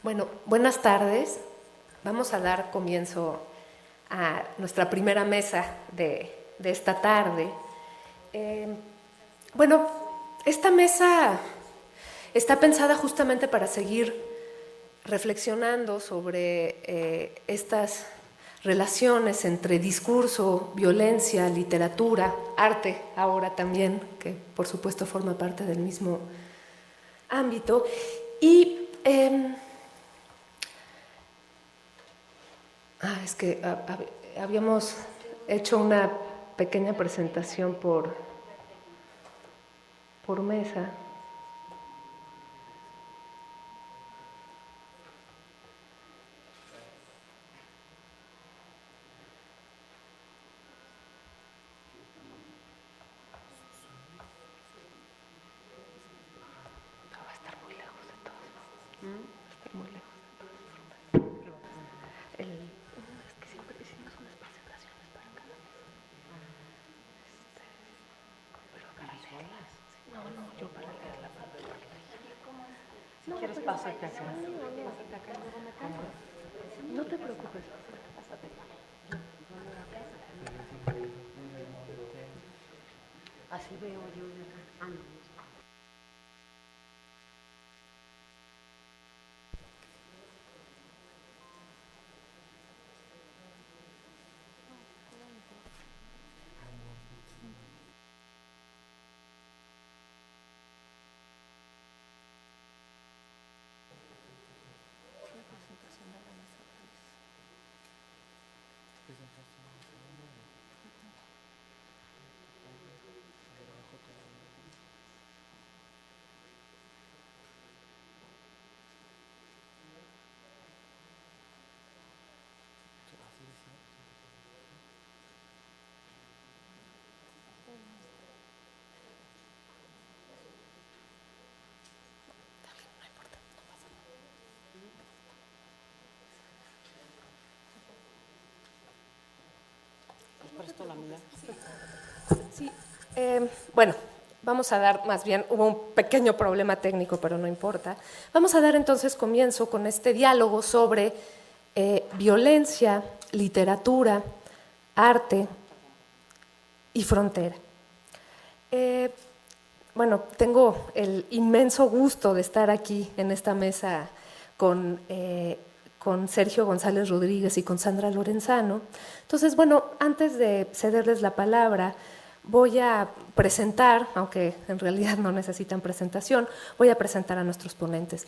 Bueno, buenas tardes. Vamos a dar comienzo a nuestra primera mesa de esta tarde. Bueno, esta mesa está pensada justamente para seguir reflexionando sobre estas relaciones entre discurso, violencia, literatura, arte, ahora también, que por supuesto forma parte del mismo ámbito. Y es que habíamos hecho una pequeña presentación por mesa. Va a estar muy lejos de todos. Va a estar muy lejos. Es que siempre hicimos unas presentaciones para cada mesa. Pero para leerlas. No, yo para leerla. Si quieres, pásate acá. No te preocupes. Así veo yo de acá. Ah, no. Presto la mía. Sí, bueno, vamos a dar, más bien, hubo un pequeño problema técnico, pero no importa. Vamos a dar entonces comienzo con este diálogo sobre violencia, literatura, arte y frontera. Bueno, tengo el inmenso gusto de estar aquí en esta mesa con Sergio González Rodríguez y con Sandra Lorenzano. Entonces, bueno, antes de cederles la palabra, voy a presentar, aunque en realidad no necesitan presentación, voy a presentar a nuestros ponentes.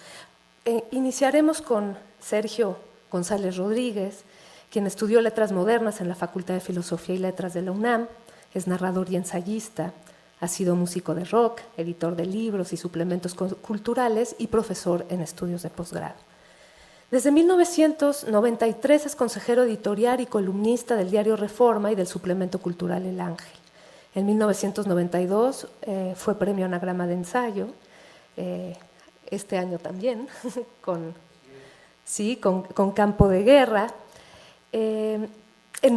Iniciaremos con Sergio González Rodríguez, quien estudió Letras Modernas en la Facultad de Filosofía y Letras de la UNAM, es narrador y ensayista, ha sido músico de rock, editor de libros y suplementos culturales y profesor en estudios de posgrado. Desde 1993 es consejero editorial y columnista del diario Reforma y del suplemento cultural El Ángel. En 1992 fue premio Anagrama de Ensayo, este año también, con Campo de Guerra. En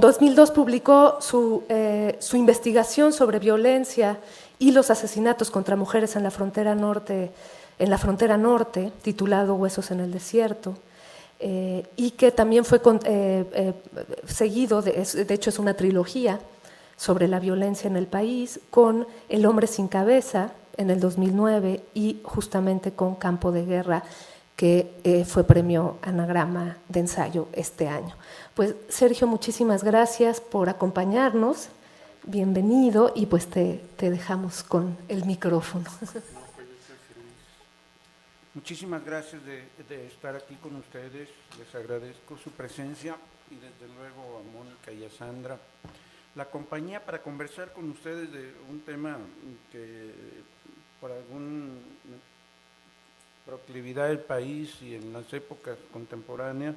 2002 publicó su investigación sobre violencia y los asesinatos contra mujeres en la frontera norte, titulado Huesos en el desierto, y que también fue seguido, de hecho es una trilogía sobre la violencia en el país, con El hombre sin cabeza en el 2009 y justamente con Campo de Guerra, que fue premio Anagrama de Ensayo este año. Pues Sergio, muchísimas gracias por acompañarnos, bienvenido, y pues te dejamos con el micrófono. Muchísimas gracias de estar aquí con ustedes, les agradezco su presencia y desde luego a Mónica y a Sandra la compañía para conversar con ustedes de un tema que por alguna proclividad del país y en las épocas contemporáneas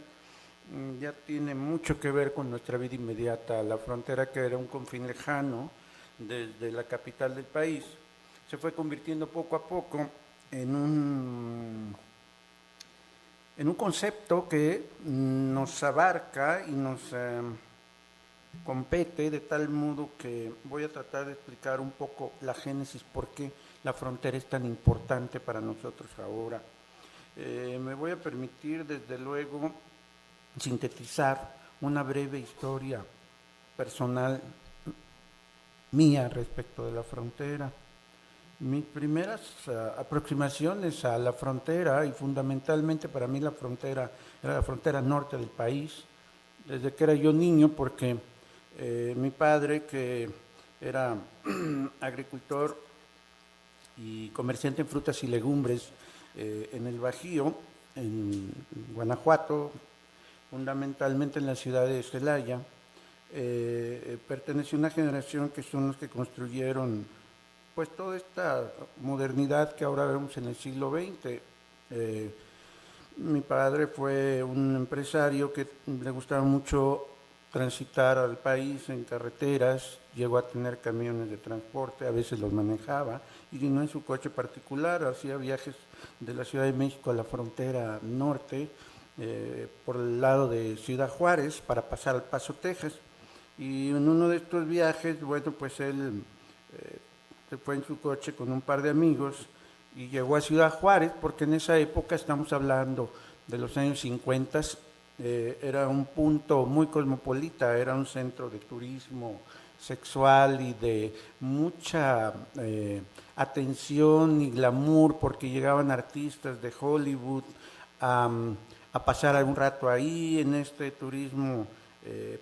ya tiene mucho que ver con nuestra vida inmediata. La frontera, que era un confín lejano desde la capital del país, se fue convirtiendo poco a poco en un concepto que nos abarca y nos compete, de tal modo que voy a tratar de explicar un poco la génesis, por qué la frontera es tan importante para nosotros ahora. Me voy a permitir, desde luego, sintetizar una breve historia personal mía respecto de la frontera. Mis primeras aproximaciones a la frontera, y fundamentalmente para mí la frontera era la frontera norte del país, desde que era yo niño, porque mi padre, que era agricultor y comerciante en frutas y legumbres en el Bajío, en Guanajuato, fundamentalmente en la ciudad de Celaya, perteneció a una generación que son los que construyeron pues toda esta modernidad que ahora vemos en el siglo XX. Mi padre fue un empresario que le gustaba mucho transitar al país en carreteras, llegó a tener camiones de transporte, a veces los manejaba, y no en su coche particular, hacía viajes de la Ciudad de México a la frontera norte, por el lado de Ciudad Juárez, para pasar al Paso, Texas. Y en uno de estos viajes, bueno, pues él se fue en su coche con un par de amigos y llegó a Ciudad Juárez, porque en esa época, estamos hablando de los años 50, era un punto muy cosmopolita, era un centro de turismo sexual y de mucha atención y glamour, porque llegaban artistas de Hollywood a pasar algún rato ahí en este turismo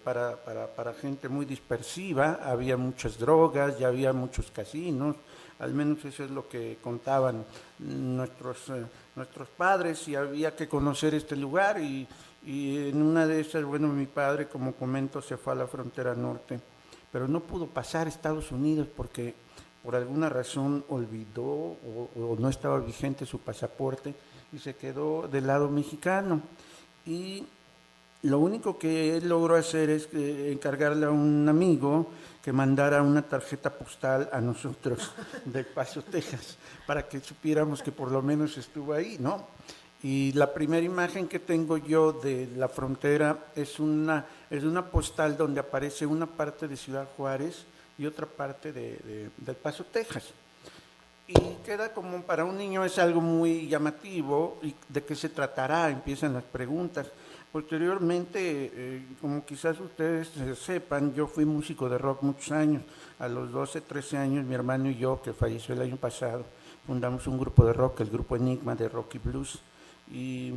para gente muy dispersiva. Había muchas drogas, ya había muchos casinos, al menos eso es lo que contaban nuestros padres, y había que conocer este lugar, y en una de esas, bueno, mi padre, como comento, se fue a la frontera norte, pero no pudo pasar a Estados Unidos porque por alguna razón olvidó o no estaba vigente su pasaporte y se quedó del lado mexicano. Y lo único que él logró hacer es encargarle a un amigo que mandara una tarjeta postal a nosotros del Paso, Texas, para que supiéramos que por lo menos estuvo ahí, ¿no? Y la primera imagen que tengo yo de la frontera es una postal donde aparece una parte de Ciudad Juárez y otra parte del Paso, Texas. Y queda como, para un niño es algo muy llamativo. ¿Y de qué se tratará? Empiezan las preguntas. Posteriormente, como quizás ustedes sepan, yo fui músico de rock muchos años. A los 12, 13 años, mi hermano y yo, que falleció el año pasado, fundamos un grupo de rock, el grupo Enigma de Rock y Blues. Y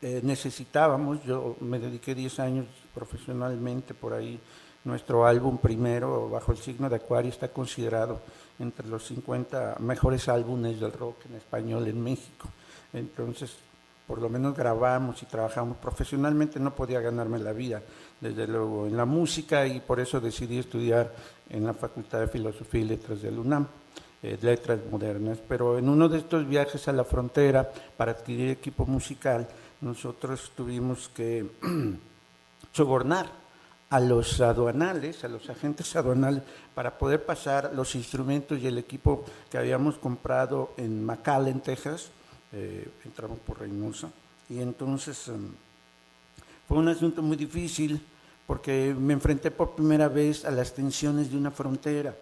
necesitábamos, yo me dediqué 10 años profesionalmente por ahí. Nuestro álbum primero, Bajo el signo de Acuario, está considerado entre los 50 mejores álbumes del rock en español en México. Entonces, por lo menos grabamos y trabajamos profesionalmente. No podía ganarme la vida, desde luego, en la música, y por eso decidí estudiar en la Facultad de Filosofía y Letras del UNAM, letras modernas. Pero en uno de estos viajes a la frontera para adquirir equipo musical, nosotros tuvimos que sobornar a los aduanales, a los agentes aduanales, para poder pasar los instrumentos y el equipo que habíamos comprado en McAllen, Texas. Entramos por Reynosa, y entonces fue un asunto muy difícil, porque me enfrenté por primera vez a las tensiones de una frontera.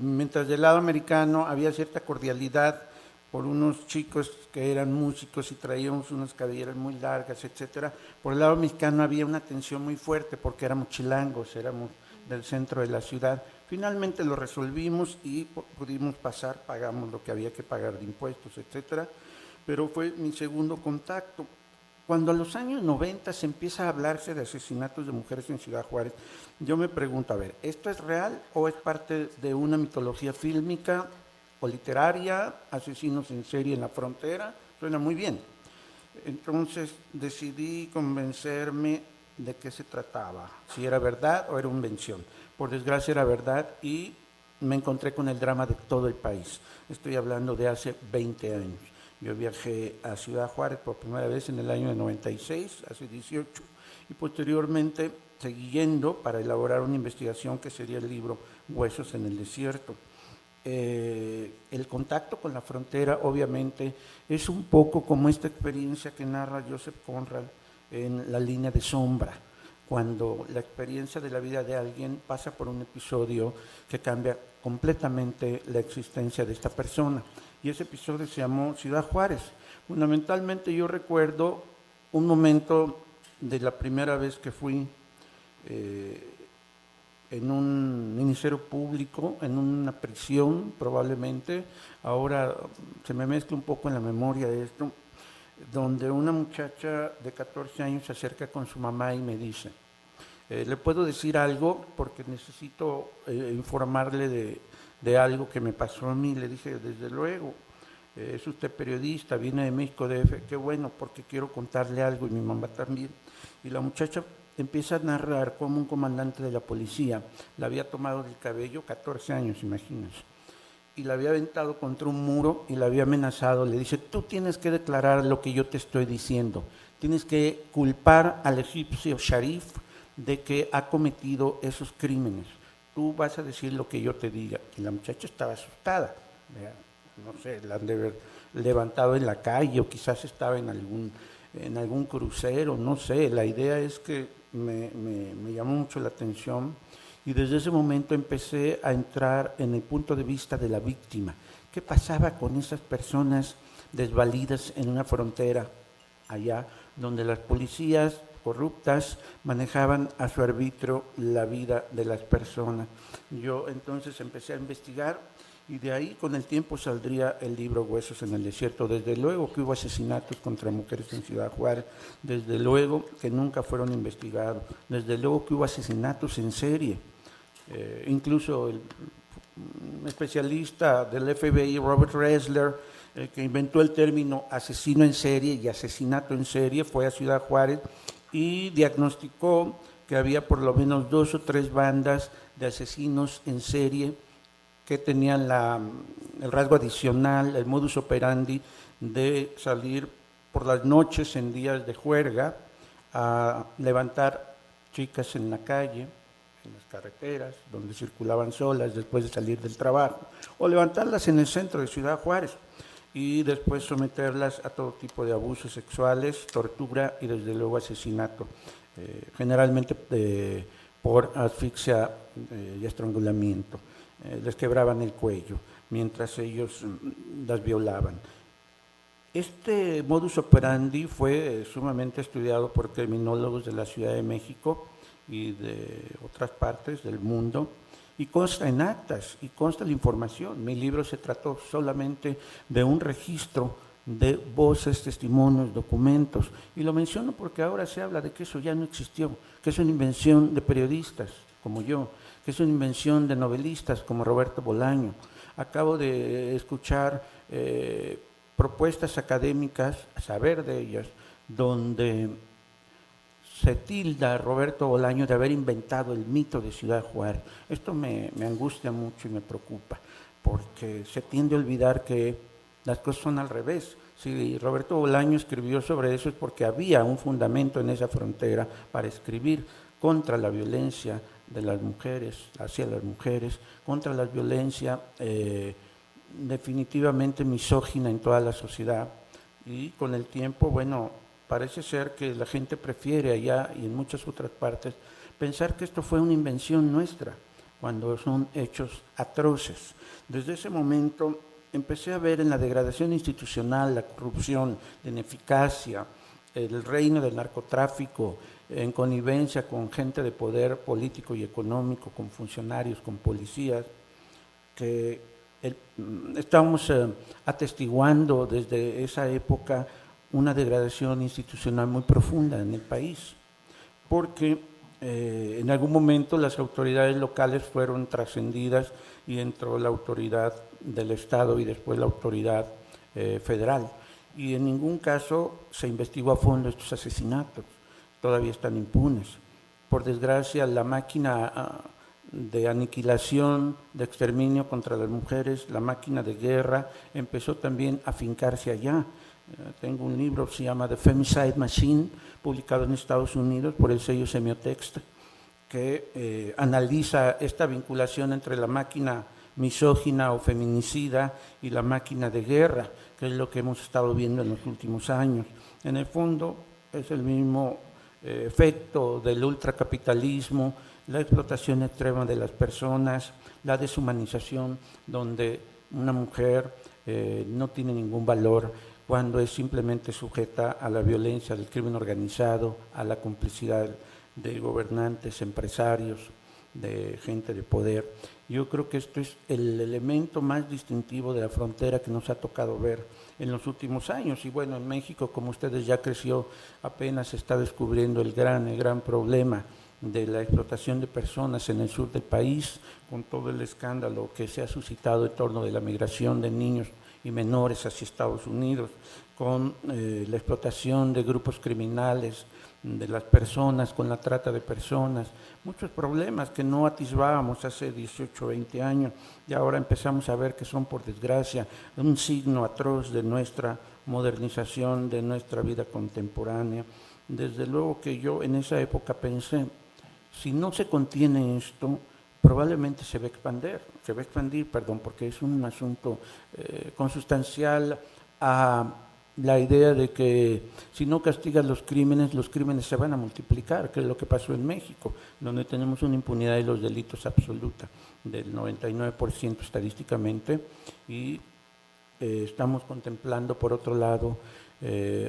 Mientras del lado americano había cierta cordialidad por unos chicos que eran músicos y traíamos unas cabelleras muy largas, etcétera. Por el lado mexicano había una tensión muy fuerte, porque éramos chilangos, éramos del centro de la ciudad. Finalmente lo resolvimos y pudimos pasar, pagamos lo que había que pagar de impuestos, etcétera. Pero fue mi segundo contacto. Cuando a los años 90 se empieza a hablarse de asesinatos de mujeres en Ciudad Juárez, yo me pregunto, a ver, ¿esto es real o es parte de una mitología fílmica o literaria? Asesinos en serie en la frontera, suena muy bien. Entonces decidí convencerme de qué se trataba, si era verdad o era invención. Por desgracia era verdad, y me encontré con el drama de todo el país. Estoy hablando de hace 20 años. Yo viajé a Ciudad Juárez por primera vez en el año de 96, hace 18, y posteriormente seguí yendo para elaborar una investigación que sería el libro Huesos en el Desierto. El contacto con la frontera, obviamente, es un poco como esta experiencia que narra Joseph Conrad en La línea de sombra, cuando la experiencia de la vida de alguien pasa por un episodio que cambia completamente la existencia de esta persona. Y ese episodio se llamó Ciudad Juárez, Fundamentalmente yo recuerdo un momento de la primera vez que fui en un ministerio público, en una prisión probablemente, ahora se me mezcla un poco en la memoria esto, donde una muchacha de 14 años se acerca con su mamá y me dice, ¿le puedo decir algo? Porque necesito informarle de algo que me pasó a mí. Le dije, desde luego, es usted periodista, viene de México DF, qué bueno, porque quiero contarle algo, y mi mamá también. Y la muchacha empieza a narrar cómo un comandante de la policía la había tomado del cabello, 14 años, imagínense, y la había aventado contra un muro y la había amenazado. Le dice, tú tienes que declarar lo que yo te estoy diciendo, tienes que culpar al egipcio Sharif de que ha cometido esos crímenes, tú vas a decir lo que yo te diga. Y la muchacha estaba asustada, no sé, la han de haber levantado en la calle o quizás estaba en algún crucero, no sé. La idea es que me llamó mucho la atención, y desde ese momento empecé a entrar en el punto de vista de la víctima. ¿Qué pasaba con esas personas desvalidas en una frontera allá, donde las policías corruptas manejaban a su arbitrio la vida de las personas? Yo entonces empecé a investigar, y de ahí con el tiempo saldría el libro Huesos en el Desierto. Desde luego que hubo asesinatos contra mujeres en Ciudad Juárez, desde luego que nunca fueron investigados, desde luego que hubo asesinatos en serie. Incluso el especialista del FBI, Robert Ressler, que inventó el término asesino en serie y asesinato en serie, fue a Ciudad Juárez y diagnosticó que había por lo menos 2 o 3 bandas de asesinos en serie que tenían el rasgo adicional, el modus operandi de salir por las noches en días de juerga a levantar chicas en la calle, en las carreteras, donde circulaban solas después de salir del trabajo, o levantarlas en el centro de Ciudad Juárez y después someterlas a todo tipo de abusos sexuales, tortura y desde luego asesinato, generalmente por asfixia y estrangulamiento. Les quebraban el cuello mientras ellos las violaban. Este modus operandi fue sumamente estudiado por criminólogos de la Ciudad de México y de otras partes del mundo, y consta en actas y consta la información. Mi libro se trató solamente de un registro de voces, testimonios, documentos, y lo menciono porque ahora se habla de que eso ya no existió, que es una invención de periodistas como yo, que es una invención de novelistas como Roberto Bolaño. Acabo de escuchar propuestas académicas, a saber de ellas, donde se tilda a Roberto Bolaño de haber inventado el mito de Ciudad Juárez. Esto me angustia mucho y me preocupa, porque se tiende a olvidar que las cosas son al revés. Si Roberto Bolaño escribió sobre eso es porque había un fundamento en esa frontera para escribir contra la violencia de las mujeres, hacia las mujeres, contra la violencia definitivamente misógina en toda la sociedad. Y con el tiempo, bueno, parece ser que la gente prefiere allá y en muchas otras partes pensar que esto fue una invención nuestra, cuando son hechos atroces. Desde ese momento empecé a ver en la degradación institucional, la corrupción, la ineficacia, el reino del narcotráfico, en connivencia con gente de poder político y económico, con funcionarios, con policías, que estamos atestiguando desde esa época una degradación institucional muy profunda en el país, porque en algún momento las autoridades locales fueron trascendidas y entró la autoridad del Estado y después la autoridad federal, y en ningún caso se investigó a fondo estos asesinatos, todavía están impunes. Por desgracia, la máquina de aniquilación, de exterminio contra las mujeres, la máquina de guerra, empezó también a fincarse allá. Tengo un libro que se llama The Femicide Machine, publicado en Estados Unidos por el sello Semiotext, que analiza esta vinculación entre la máquina misógina o feminicida y la máquina de guerra, que es lo que hemos estado viendo en los últimos años. En el fondo es el mismo efecto del ultracapitalismo, la explotación extrema de las personas, la deshumanización, donde una mujer no tiene ningún valor cuando es simplemente sujeta a la violencia del crimen organizado, a la complicidad de gobernantes, empresarios, de gente de poder. Yo creo que esto es el elemento más distintivo de la frontera que nos ha tocado ver en los últimos años. Y bueno, en México, como ustedes ya creció, apenas se está descubriendo el gran problema de la explotación de personas en el sur del país, con todo el escándalo que se ha suscitado en torno de la migración de niños y menores hacia Estados Unidos, con la explotación de grupos criminales, de las personas, con la trata de personas, muchos problemas que no atisbábamos hace 18 o 20 años y ahora empezamos a ver que son, por desgracia, un signo atroz de nuestra modernización, de nuestra vida contemporánea. Desde luego que yo en esa época pensé, si no se contiene esto, probablemente se va a expandir, porque es un asunto consustancial a la idea de que si no castigas los crímenes se van a multiplicar, que es lo que pasó en México, donde tenemos una impunidad de los delitos absoluta, del 99% estadísticamente, y estamos contemplando, por otro lado,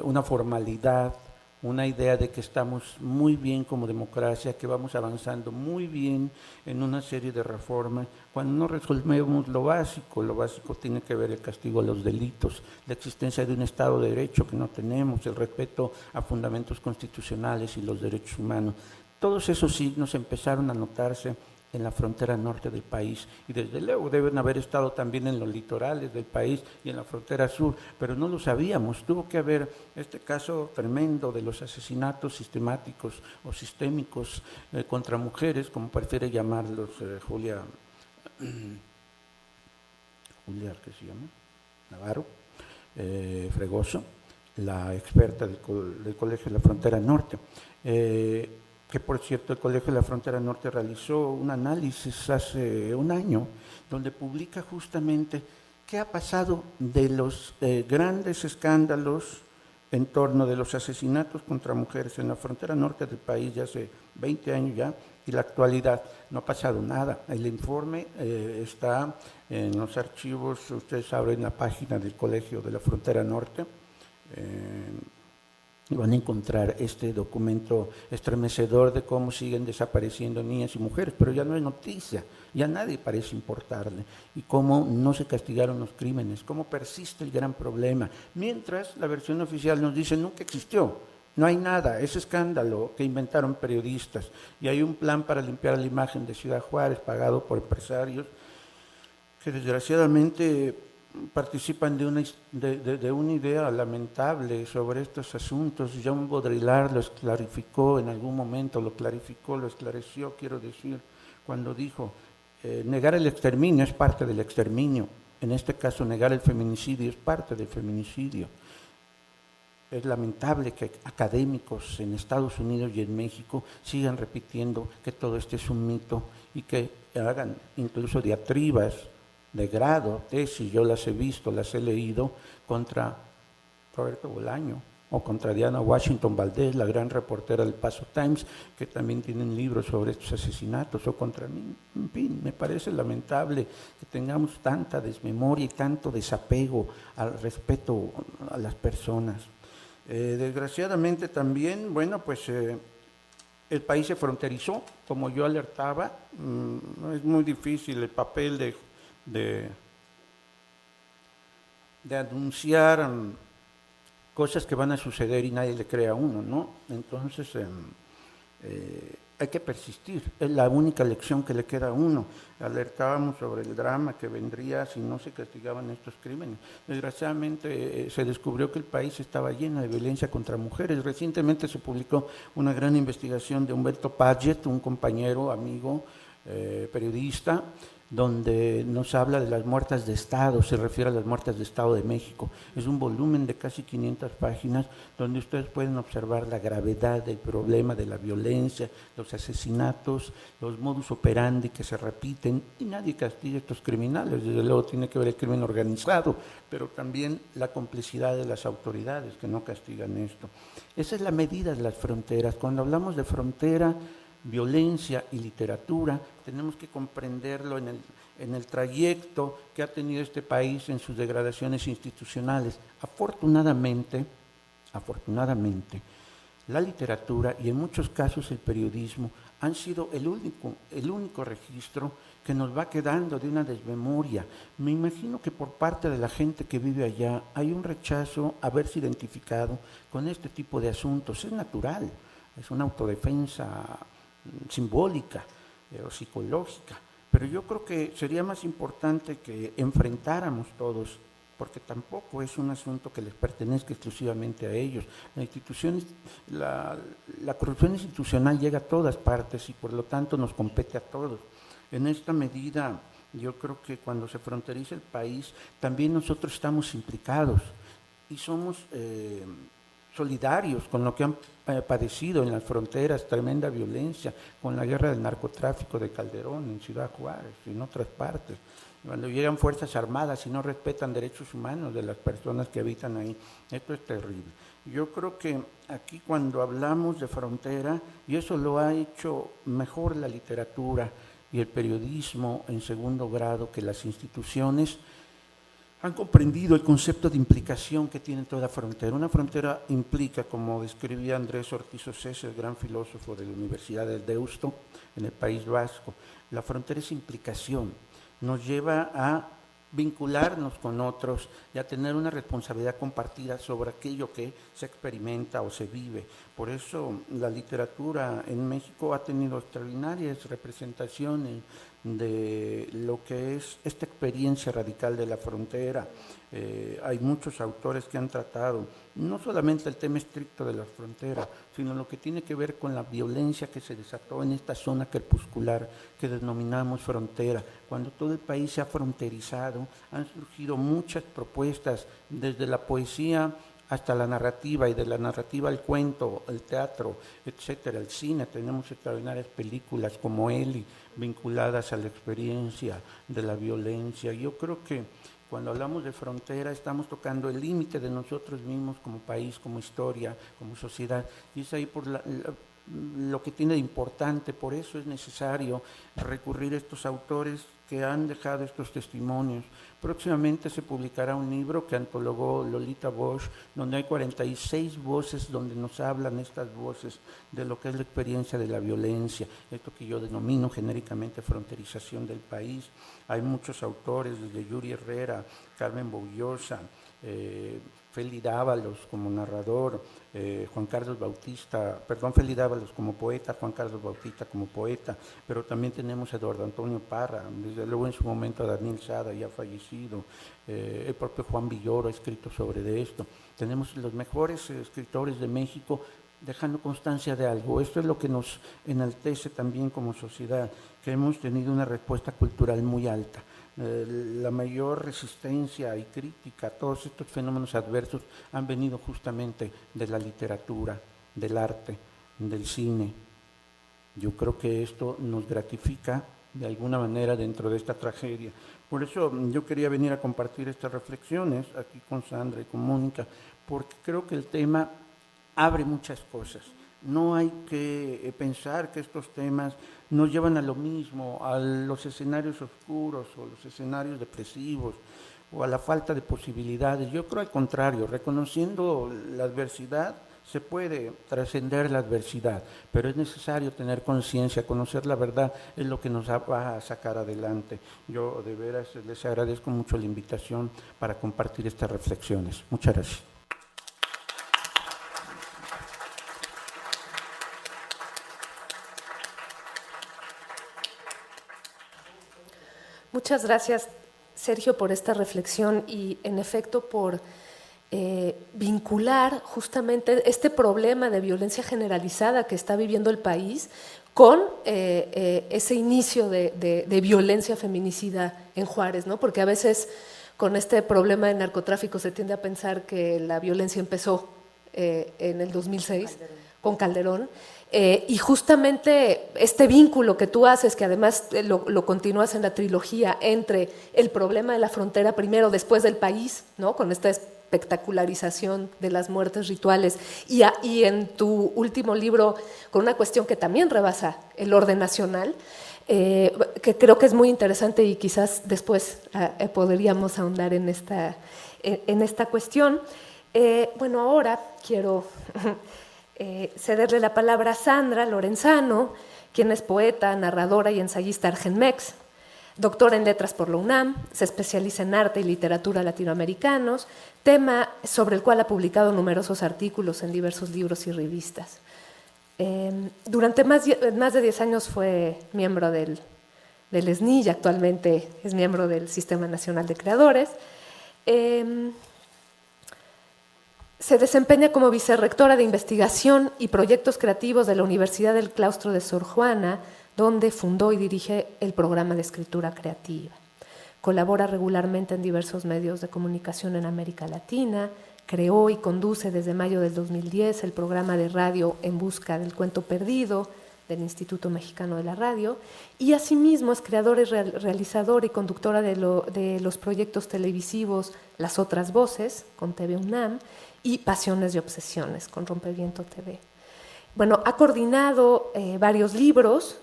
una formalidad, una idea de que estamos muy bien como democracia, que vamos avanzando muy bien en una serie de reformas, cuando no resolvemos lo básico tiene que ver el castigo a los delitos, la existencia de un Estado de Derecho que no tenemos, el respeto a fundamentos constitucionales y los derechos humanos. Todos esos signos empezaron a notarse en la frontera norte del país y desde luego deben haber estado también en los litorales del país y en la frontera sur, pero no lo sabíamos. Tuvo que haber este caso tremendo de los asesinatos sistemáticos o sistémicos contra mujeres, como prefiere llamarlos Julia, ¿qué se llama? Navarro, Fregoso, la experta del Colegio de la Frontera Norte. Que por cierto el Colegio de la Frontera Norte realizó un análisis hace un año, donde publica justamente qué ha pasado de los grandes escándalos en torno de los asesinatos contra mujeres en la frontera norte del país ya hace 20 años ya, y la actualidad. No ha pasado nada. El informe está en los archivos, ustedes abren la página del Colegio de la Frontera Norte, y van a encontrar este documento estremecedor de cómo siguen desapareciendo niñas y mujeres, pero ya no es noticia, ya nadie parece importarle, y cómo no se castigaron los crímenes, cómo persiste el gran problema, mientras la versión oficial nos dice nunca existió, no hay nada, es escándalo que inventaron periodistas, y hay un plan para limpiar la imagen de Ciudad Juárez pagado por empresarios que desgraciadamente participan de una idea lamentable sobre estos asuntos. Jean Baudrillard lo clarificó en algún momento, lo esclareció, quiero decir, cuando dijo, negar el exterminio es parte del exterminio, en este caso negar el feminicidio es parte del feminicidio. Es lamentable que académicos en Estados Unidos y en México sigan repitiendo que todo esto es un mito y que hagan incluso diatribas de grado, tesis, yo las he visto, las he leído, contra Roberto Bolaño o contra Diana Washington Valdés, la gran reportera del Paso Times, que también tienen libros sobre estos asesinatos, o contra mí. En fin, me parece lamentable que tengamos tanta desmemoria y tanto desapego al respeto a las personas. Desgraciadamente también, bueno, pues el país se fronterizó, como yo alertaba, es muy difícil el papel de anunciar cosas que van a suceder y nadie le cree a uno, ¿no? Entonces hay que persistir, es la única lección que le queda a uno. Alertábamos sobre el drama que vendría si no se castigaban estos crímenes. Desgraciadamente se descubrió que el país estaba lleno de violencia contra mujeres. Recientemente se publicó una gran investigación de Humberto Paget, un compañero, amigo, periodista, donde nos habla de las muertas de Estado, se refiere a las muertas de Estado de México. Es un volumen de casi 500 páginas donde ustedes pueden observar la gravedad del problema de la violencia, los asesinatos, los modus operandi que se repiten, y nadie castiga a estos criminales. Desde luego tiene que ver el crimen organizado, pero también la complicidad de las autoridades que no castigan esto. Esa es la medida de las fronteras. Cuando hablamos de frontera, violencia y literatura, tenemos que comprenderlo en el trayecto que ha tenido este país en sus degradaciones institucionales. Afortunadamente, la literatura y en muchos casos el periodismo han sido el único registro que nos va quedando de una desmemoria. Me imagino que por parte de la gente que vive allá hay un rechazo a verse identificado con este tipo de asuntos. Es natural, es una autodefensa simbólica o psicológica, pero yo creo que sería más importante que enfrentáramos todos, porque tampoco es un asunto que les pertenezca exclusivamente a ellos. La corrupción institucional llega a todas partes y por lo tanto nos compete a todos. En esta medida, yo creo que cuando se fronteriza el país, también nosotros estamos implicados y somos solidarios con lo que han padecido en las fronteras, tremenda violencia, con la guerra del narcotráfico de Calderón en Ciudad Juárez y en otras partes. Cuando llegan fuerzas armadas y no respetan derechos humanos de las personas que habitan ahí, esto es terrible. Yo creo que aquí cuando hablamos de frontera, y eso lo ha hecho mejor la literatura y el periodismo en segundo grado que las instituciones, han comprendido el concepto de implicación que tiene toda frontera. Una frontera implica, como describía Andrés Ortiz Ocese, el gran filósofo de la Universidad del Deusto, en el País Vasco, la frontera es implicación, nos lleva a vincularnos con otros y a tener una responsabilidad compartida sobre aquello que se experimenta o se vive. Por eso la literatura en México ha tenido extraordinarias representaciones de lo que es esta experiencia radical de la frontera. Hay muchos autores que han tratado no solamente el tema estricto de la frontera, sino lo que tiene que ver con la violencia que se desató en esta zona crepuscular que denominamos frontera. Cuando todo el país se ha fronterizado, han surgido muchas propuestas, desde la poesía hasta la narrativa, y de la narrativa al cuento, el teatro, etcétera, el cine. Tenemos extraordinarias películas como Eli, vinculadas a la experiencia de la violencia. Yo creo que cuando hablamos de frontera estamos tocando el límite de nosotros mismos como país, como historia, como sociedad, y es ahí por lo que tiene de importante. Por eso es necesario recurrir a estos autores que han dejado estos testimonios. Próximamente se publicará un libro que antologó Lolita Bosch, donde hay 46 voces, donde nos hablan estas voces de lo que es la experiencia de la violencia, esto que yo denomino genéricamente fronterización del país. Hay muchos autores, desde Yuri Herrera, Carmen Boullosa, Félix Dávalos como narrador, Félix Dávalos como poeta, Juan Carlos Bautista como poeta, pero también tenemos a Eduardo Antonio Parra, desde luego en su momento a Daniel Sada, ya fallecido, el propio Juan Villoro ha escrito sobre esto. Tenemos los mejores escritores de México dejando constancia de algo. Esto es lo que nos enaltece también como sociedad, que hemos tenido una respuesta cultural muy alta. La mayor resistencia y crítica a todos estos fenómenos adversos han venido justamente de la literatura, del arte, del cine. Yo creo que esto nos gratifica de alguna manera dentro de esta tragedia. Por eso yo quería venir a compartir estas reflexiones aquí con Sandra y con Mónica, porque creo que el tema abre muchas cosas. No hay que pensar que estos temas nos llevan a lo mismo, a los escenarios oscuros o los escenarios depresivos o a la falta de posibilidades. Yo creo al contrario, reconociendo la adversidad se puede trascender la adversidad, pero es necesario tener conciencia, conocer la verdad es lo que nos va a sacar adelante. Yo de veras les agradezco mucho la invitación para compartir estas reflexiones. Muchas gracias. Muchas gracias, Sergio, por esta reflexión y, en efecto, por vincular justamente este problema de violencia generalizada que está viviendo el país con ese inicio de violencia feminicida en Juárez, ¿no? Porque a veces con este problema de narcotráfico se tiende a pensar que la violencia empezó en el 2006 con Calderón. Y justamente este vínculo que tú haces, que además lo continúas en la trilogía, entre el problema de la frontera primero, después del país, ¿no? Con esta espectacularización de las muertes rituales y en tu último libro con una cuestión que también rebasa el orden nacional, que creo que es muy interesante y quizás después podríamos ahondar en esta cuestión. Bueno, ahora quiero cederle la palabra a Sandra Lorenzano, quien es poeta, narradora y ensayista argenmex, doctora en letras por la UNAM, se especializa en arte y literatura latinoamericanos, tema sobre el cual ha publicado numerosos artículos en diversos libros y revistas. Durante más de 10 años fue miembro del SNI y actualmente es miembro del Sistema Nacional de Creadores. Se desempeña como vicerrectora de investigación y proyectos creativos de la Universidad del Claustro de Sor Juana, donde fundó y dirige el programa de escritura creativa. Colabora regularmente en diversos medios de comunicación en América Latina, creó y conduce desde mayo del 2010 el programa de radio En Busca del Cuento Perdido del Instituto Mexicano de la Radio, y asimismo es creadora, realizadora y conductora de los proyectos televisivos Las Otras Voces, con TV UNAM, y Pasiones y Obsesiones, con Rompeviento TV. Bueno, ha coordinado varios libros,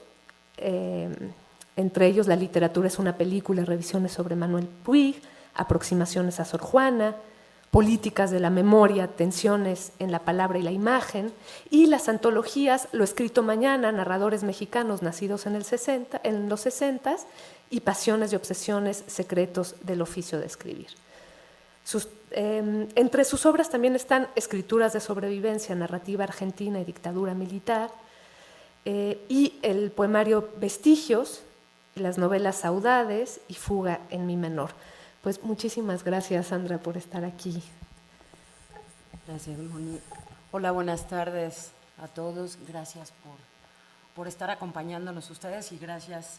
entre ellos La literatura es una película, revisiones sobre Manuel Puig, Aproximaciones a Sor Juana, Políticas de la memoria, tensiones en la palabra y la imagen, y las antologías Lo escrito mañana, narradores mexicanos nacidos en los 60 y Pasiones y Obsesiones, secretos del oficio de escribir. Entre sus obras también están Escrituras de sobrevivencia, narrativa argentina y dictadura militar, y el poemario Vestigios, las novelas Saudades y Fuga en mi menor. Pues muchísimas gracias, Sandra, por estar aquí. Gracias, Moni. Hola, buenas tardes a todos. Gracias por estar acompañándonos ustedes y gracias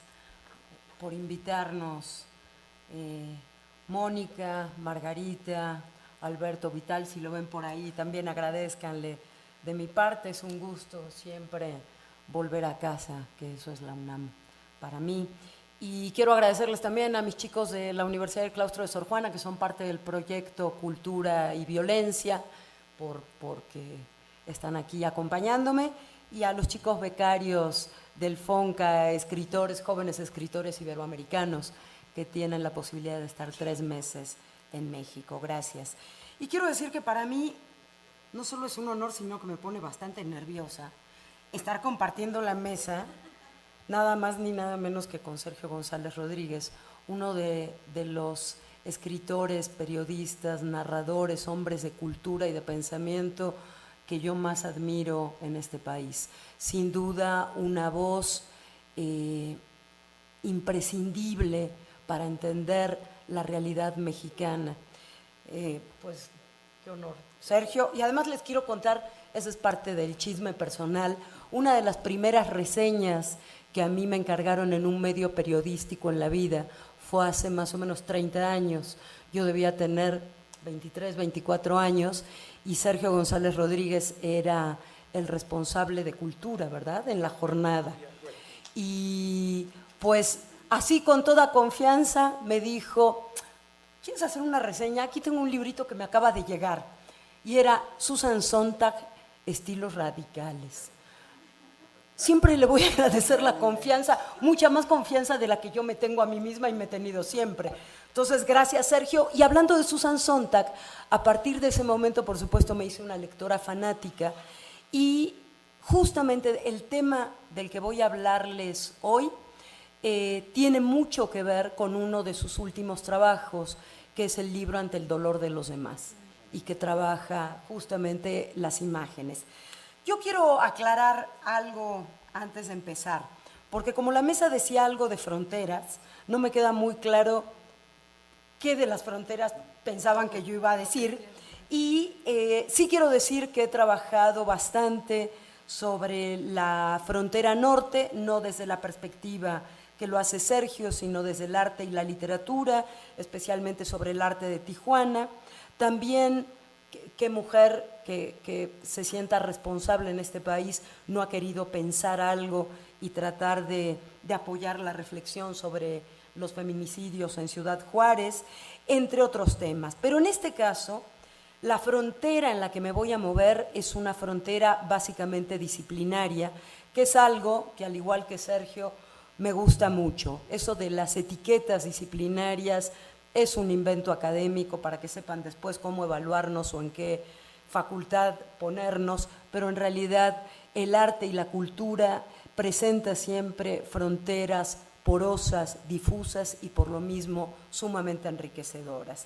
por invitarnos. Mónica, Margarita, Alberto, Vital, si lo ven por ahí, también agradezcanle. De mi parte es un gusto siempre volver a casa, que eso es la UNAM para mí. Y quiero agradecerles también a mis chicos de la Universidad del Claustro de Sor Juana, que son parte del proyecto Cultura y Violencia, porque están aquí acompañándome, y a los chicos becarios del FONCA, escritores, jóvenes escritores iberoamericanos, que tienen la posibilidad de estar 3 meses en México. Gracias. Y quiero decir que para mí no solo es un honor, sino que me pone bastante nerviosa estar compartiendo la mesa, nada más ni nada menos que con Sergio González Rodríguez, uno de los escritores, periodistas, narradores, hombres de cultura y de pensamiento que yo más admiro en este país. Sin duda, una voz imprescindible para entender la realidad mexicana. Pues, qué honor, Sergio. Y además les quiero contar, esa es parte del chisme personal, una de las primeras reseñas que a mí me encargaron en un medio periodístico en la vida fue hace más o menos 30 años. Yo debía tener 23, 24 años y Sergio González Rodríguez era el responsable de cultura, ¿verdad?, en la jornada. Y pues así con toda confianza me dijo, ¿quieres hacer una reseña? Aquí tengo un librito que me acaba de llegar. Y era Susan Sontag, Estilos radicales. Siempre le voy a agradecer la confianza, mucha más confianza de la que yo me tengo a mí misma y me he tenido siempre. Entonces, gracias, Sergio. Y hablando de Susan Sontag, a partir de ese momento, por supuesto, me hice una lectora fanática y justamente el tema del que voy a hablarles hoy tiene mucho que ver con uno de sus últimos trabajos, que es el libro Ante el dolor de los demás, y que trabaja justamente las imágenes. Yo quiero aclarar algo antes de empezar, porque como la mesa decía algo de fronteras, no me queda muy claro qué de las fronteras pensaban que yo iba a decir, y sí quiero decir que he trabajado bastante sobre la frontera norte, no desde la perspectiva que lo hace Sergio, sino desde el arte y la literatura, especialmente sobre el arte de Tijuana. También, qué mujer que se sienta responsable en este país no ha querido pensar algo y tratar de apoyar la reflexión sobre los feminicidios en Ciudad Juárez, entre otros temas. Pero en este caso, La frontera en la que me voy a mover es una frontera básicamente disciplinaria, que es algo que, al igual que Sergio, me gusta mucho. Eso de las etiquetas disciplinarias es un invento académico para que sepan después cómo evaluarnos o en qué facultad ponernos, pero en realidad el arte y la cultura presenta siempre fronteras porosas, difusas y por lo mismo sumamente enriquecedoras.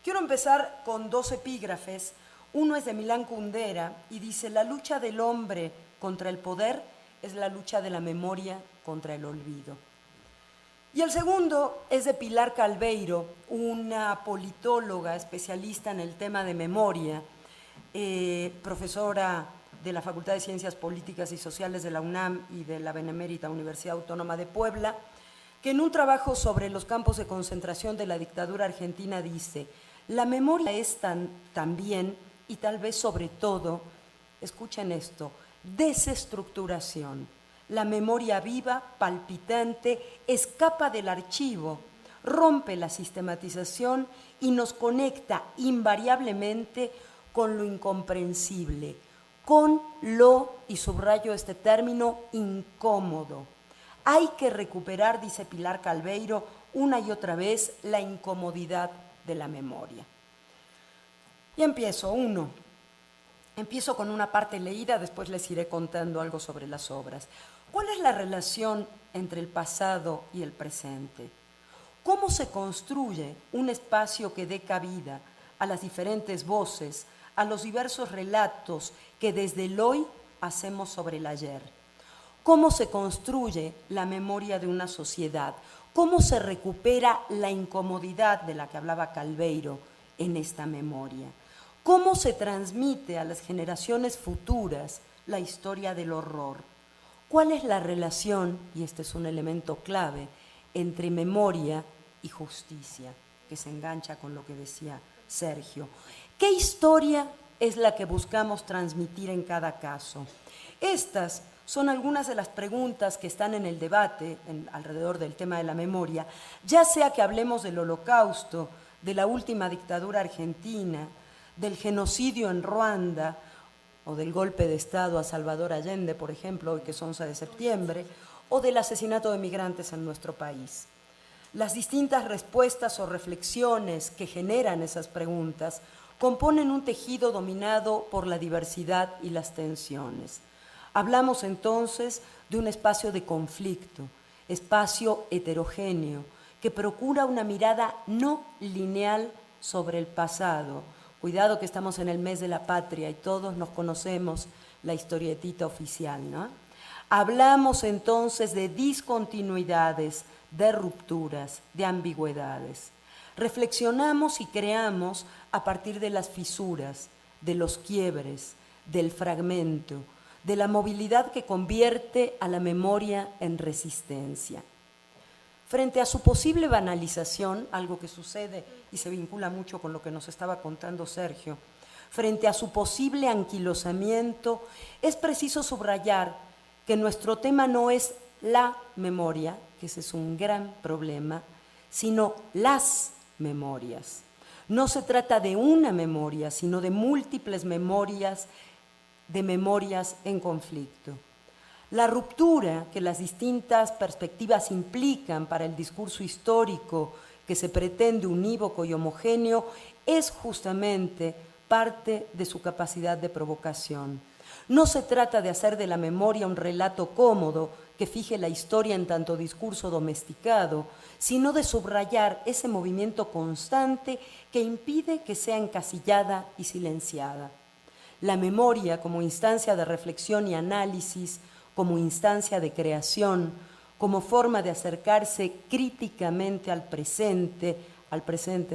Quiero empezar con 2 epígrafes. Uno es de Milán Kundera y dice: la lucha del hombre contra el poder es la lucha de la memoria contra el olvido. Y el segundo es de Pilar Calveiro, una politóloga especialista en el tema de memoria, profesora de la Facultad de Ciencias Políticas y Sociales de la UNAM y de la Benemérita Universidad Autónoma de Puebla, que en un trabajo sobre los campos de concentración de la dictadura argentina dice: la memoria es también, y tal vez sobre todo, escuchen esto, desestructuración. La memoria viva, palpitante, escapa del archivo, rompe la sistematización y nos conecta invariablemente con lo incomprensible, con lo, y subrayo este término, incómodo. Hay que recuperar, dice Pilar Calveiro, una y otra vez la incomodidad de la memoria. Y empiezo con una parte leída, después les iré contando algo sobre las obras. ¿Cuál es la relación entre el pasado y el presente? ¿Cómo se construye un espacio que dé cabida a las diferentes voces, a los diversos relatos que desde el hoy hacemos sobre el ayer? ¿Cómo se construye la memoria de una sociedad? ¿Cómo se recupera la incomodidad de la que hablaba Calveiro en esta memoria? ¿Cómo se transmite a las generaciones futuras la historia del horror? ¿Cuál es la relación, y este es un elemento clave, entre memoria y justicia, que se engancha con lo que decía Sergio? ¿Qué historia es la que buscamos transmitir en cada caso? Estas son algunas de las preguntas que están en el debate alrededor del tema de la memoria, ya sea que hablemos del Holocausto, de la última dictadura argentina, del genocidio en Ruanda o del golpe de Estado a Salvador Allende, por ejemplo, hoy que es 11 de septiembre, o del asesinato de migrantes en nuestro país. Las distintas respuestas o reflexiones que generan esas preguntas componen un tejido dominado por la diversidad y las tensiones. Hablamos entonces de un espacio de conflicto, espacio heterogéneo, que procura una mirada no lineal sobre el pasado. Cuidado que estamos en el mes de la patria y todos nos conocemos la historietita oficial, ¿no? Hablamos entonces de discontinuidades, de rupturas, de ambigüedades. Reflexionamos y creamos a partir de las fisuras, de los quiebres, del fragmento, de la movilidad que convierte a la memoria en resistencia. Frente a su posible banalización, algo que sucede y se vincula mucho con lo que nos estaba contando Sergio, frente a su posible anquilosamiento, es preciso subrayar que nuestro tema no es la memoria, que ese es un gran problema, sino las memorias. No se trata de una memoria, sino de múltiples memorias, de memorias en conflicto. La ruptura que las distintas perspectivas implican para el discurso histórico que se pretende unívoco y homogéneo es justamente parte de su capacidad de provocación. No se trata de hacer de la memoria un relato cómodo que fije la historia en tanto discurso domesticado, sino de subrayar ese movimiento constante que impide que sea encasillada y silenciada. La memoria como instancia de reflexión y análisis, como instancia de creación, como forma de acercarse críticamente al presente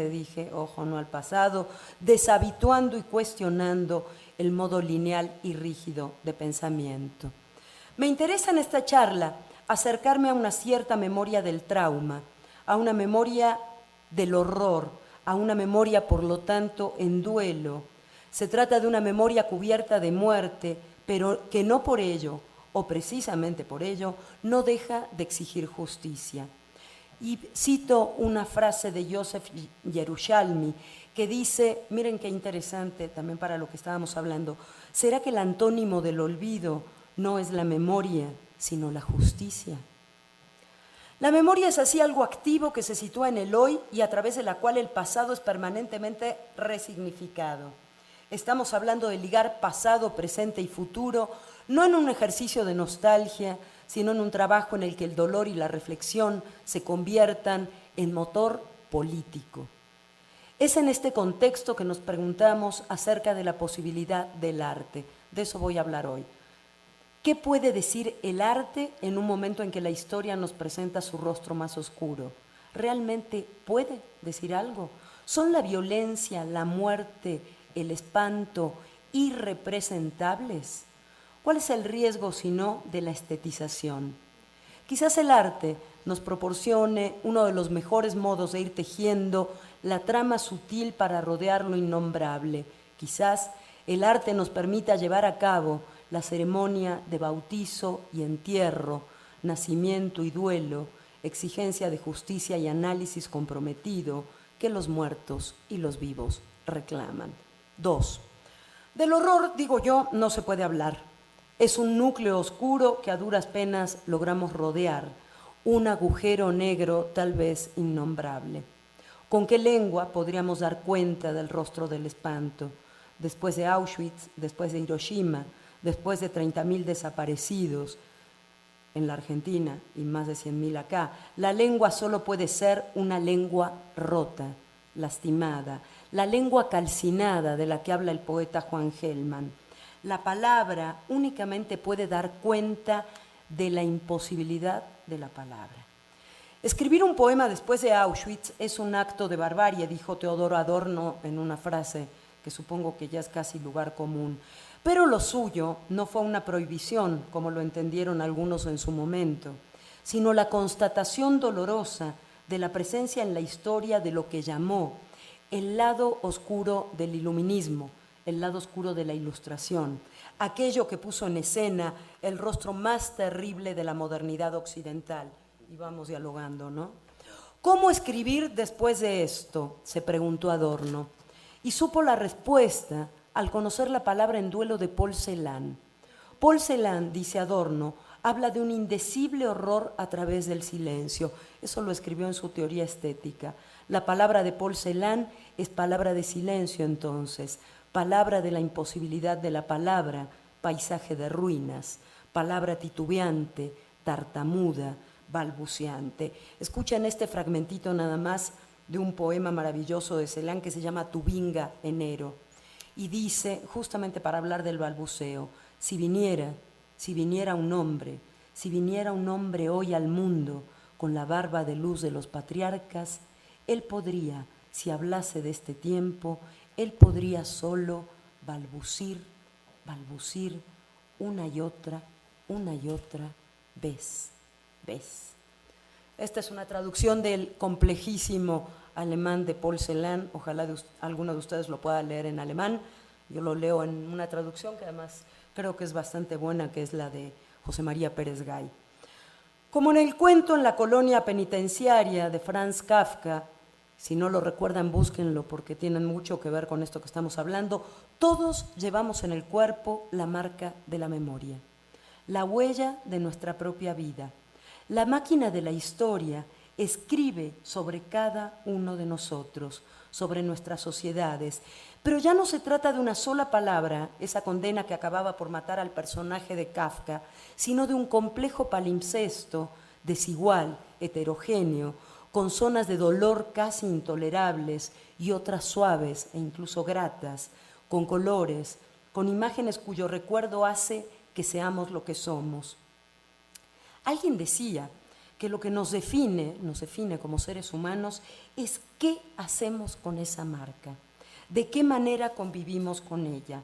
dije, ojo, no al pasado, deshabituando y cuestionando el modo lineal y rígido de pensamiento. Me interesa en esta charla acercarme a una cierta memoria del trauma, a una memoria del horror, a una memoria, por lo tanto, en duelo. Se trata de una memoria cubierta de muerte, pero que no por ello, o precisamente por ello, no deja de exigir justicia. Y cito una frase de Joseph Yerushalmi, que dice, miren qué interesante también para lo que estábamos hablando, ¿será que el antónimo del olvido no es la memoria, sino la justicia? La memoria es así algo activo que se sitúa en el hoy y a través de la cual el pasado es permanentemente resignificado. Estamos hablando de ligar pasado, presente y futuro, no en un ejercicio de nostalgia, sino en un trabajo en el que el dolor y la reflexión se conviertan en motor político. Es en este contexto que nos preguntamos acerca de la posibilidad del arte. De eso voy a hablar hoy. ¿Qué puede decir el arte en un momento en que la historia nos presenta su rostro más oscuro? ¿Realmente puede decir algo? ¿Son la violencia, la muerte, el espanto irrepresentables? ¿Cuál es el riesgo, si no, de la estetización? Quizás el arte nos proporcione uno de los mejores modos de ir tejiendo la trama sutil para rodear lo innombrable. Quizás el arte nos permita llevar a cabo la ceremonia de bautizo y entierro, nacimiento y duelo, exigencia de justicia y análisis comprometido que los muertos y los vivos reclaman. 2. Del horror, digo yo, no se puede hablar. Es un núcleo oscuro que a duras penas logramos rodear, un agujero negro tal vez innombrable. ¿Con qué lengua podríamos dar cuenta del rostro del espanto? Después de Auschwitz, después de Hiroshima, después de 30.000 desaparecidos en la Argentina y más de 100.000 acá, la lengua solo puede ser una lengua rota, lastimada, la lengua calcinada de la que habla el poeta Juan Gelman. La palabra únicamente puede dar cuenta de la imposibilidad de la palabra. Escribir un poema después de Auschwitz es un acto de barbarie, dijo Teodoro Adorno en una frase que supongo que ya es casi lugar común. Pero lo suyo no fue una prohibición, como lo entendieron algunos en su momento, sino la constatación dolorosa de la presencia en la historia de lo que llamó el lado oscuro del iluminismo, el lado oscuro de la ilustración, aquello que puso en escena el rostro más terrible de la modernidad occidental. Y vamos dialogando, ¿no? ¿Cómo escribir después de esto?, se preguntó Adorno, y supo la respuesta al conocer la palabra en duelo de Paul Celan. Paul Celan, dice Adorno, habla de un indecible horror a través del silencio. Eso lo escribió en su teoría estética. La palabra de Paul Celan es palabra de silencio entonces, palabra de la imposibilidad de la palabra, paisaje de ruinas, palabra titubeante, tartamuda, balbuceante. Escuchen este fragmentito nada más de un poema maravilloso de Celan que se llama Tubinga, enero. Y dice, justamente para hablar del balbuceo, si viniera un hombre, si viniera un hombre hoy al mundo con la barba de luz de los patriarcas, él podría, si hablase de este tiempo, él podría solo balbucir una y otra vez. Esta es una traducción del complejísimo alemán de Paul Celan. Ojalá alguno de ustedes lo pueda leer en alemán. Yo lo leo en una traducción que además creo que es bastante buena, que es la de José María Pérez Gay. Como en el cuento En la colonia penitenciaria de Franz Kafka, si no lo recuerdan, búsquenlo porque tienen mucho que ver con esto que estamos hablando, todos llevamos en el cuerpo la marca de la memoria, la huella de nuestra propia vida. La máquina de la historia escribe sobre cada uno de nosotros, sobre nuestras sociedades, pero ya no se trata de una sola palabra, esa condena que acababa por matar al personaje de Kafka, sino de un complejo palimpsesto desigual, heterogéneo, con zonas de dolor casi intolerables y otras suaves e incluso gratas, con colores, con imágenes cuyo recuerdo hace que seamos lo que somos. Alguien decía que lo que nos define como seres humanos es qué hacemos con esa marca, de qué manera convivimos con ella,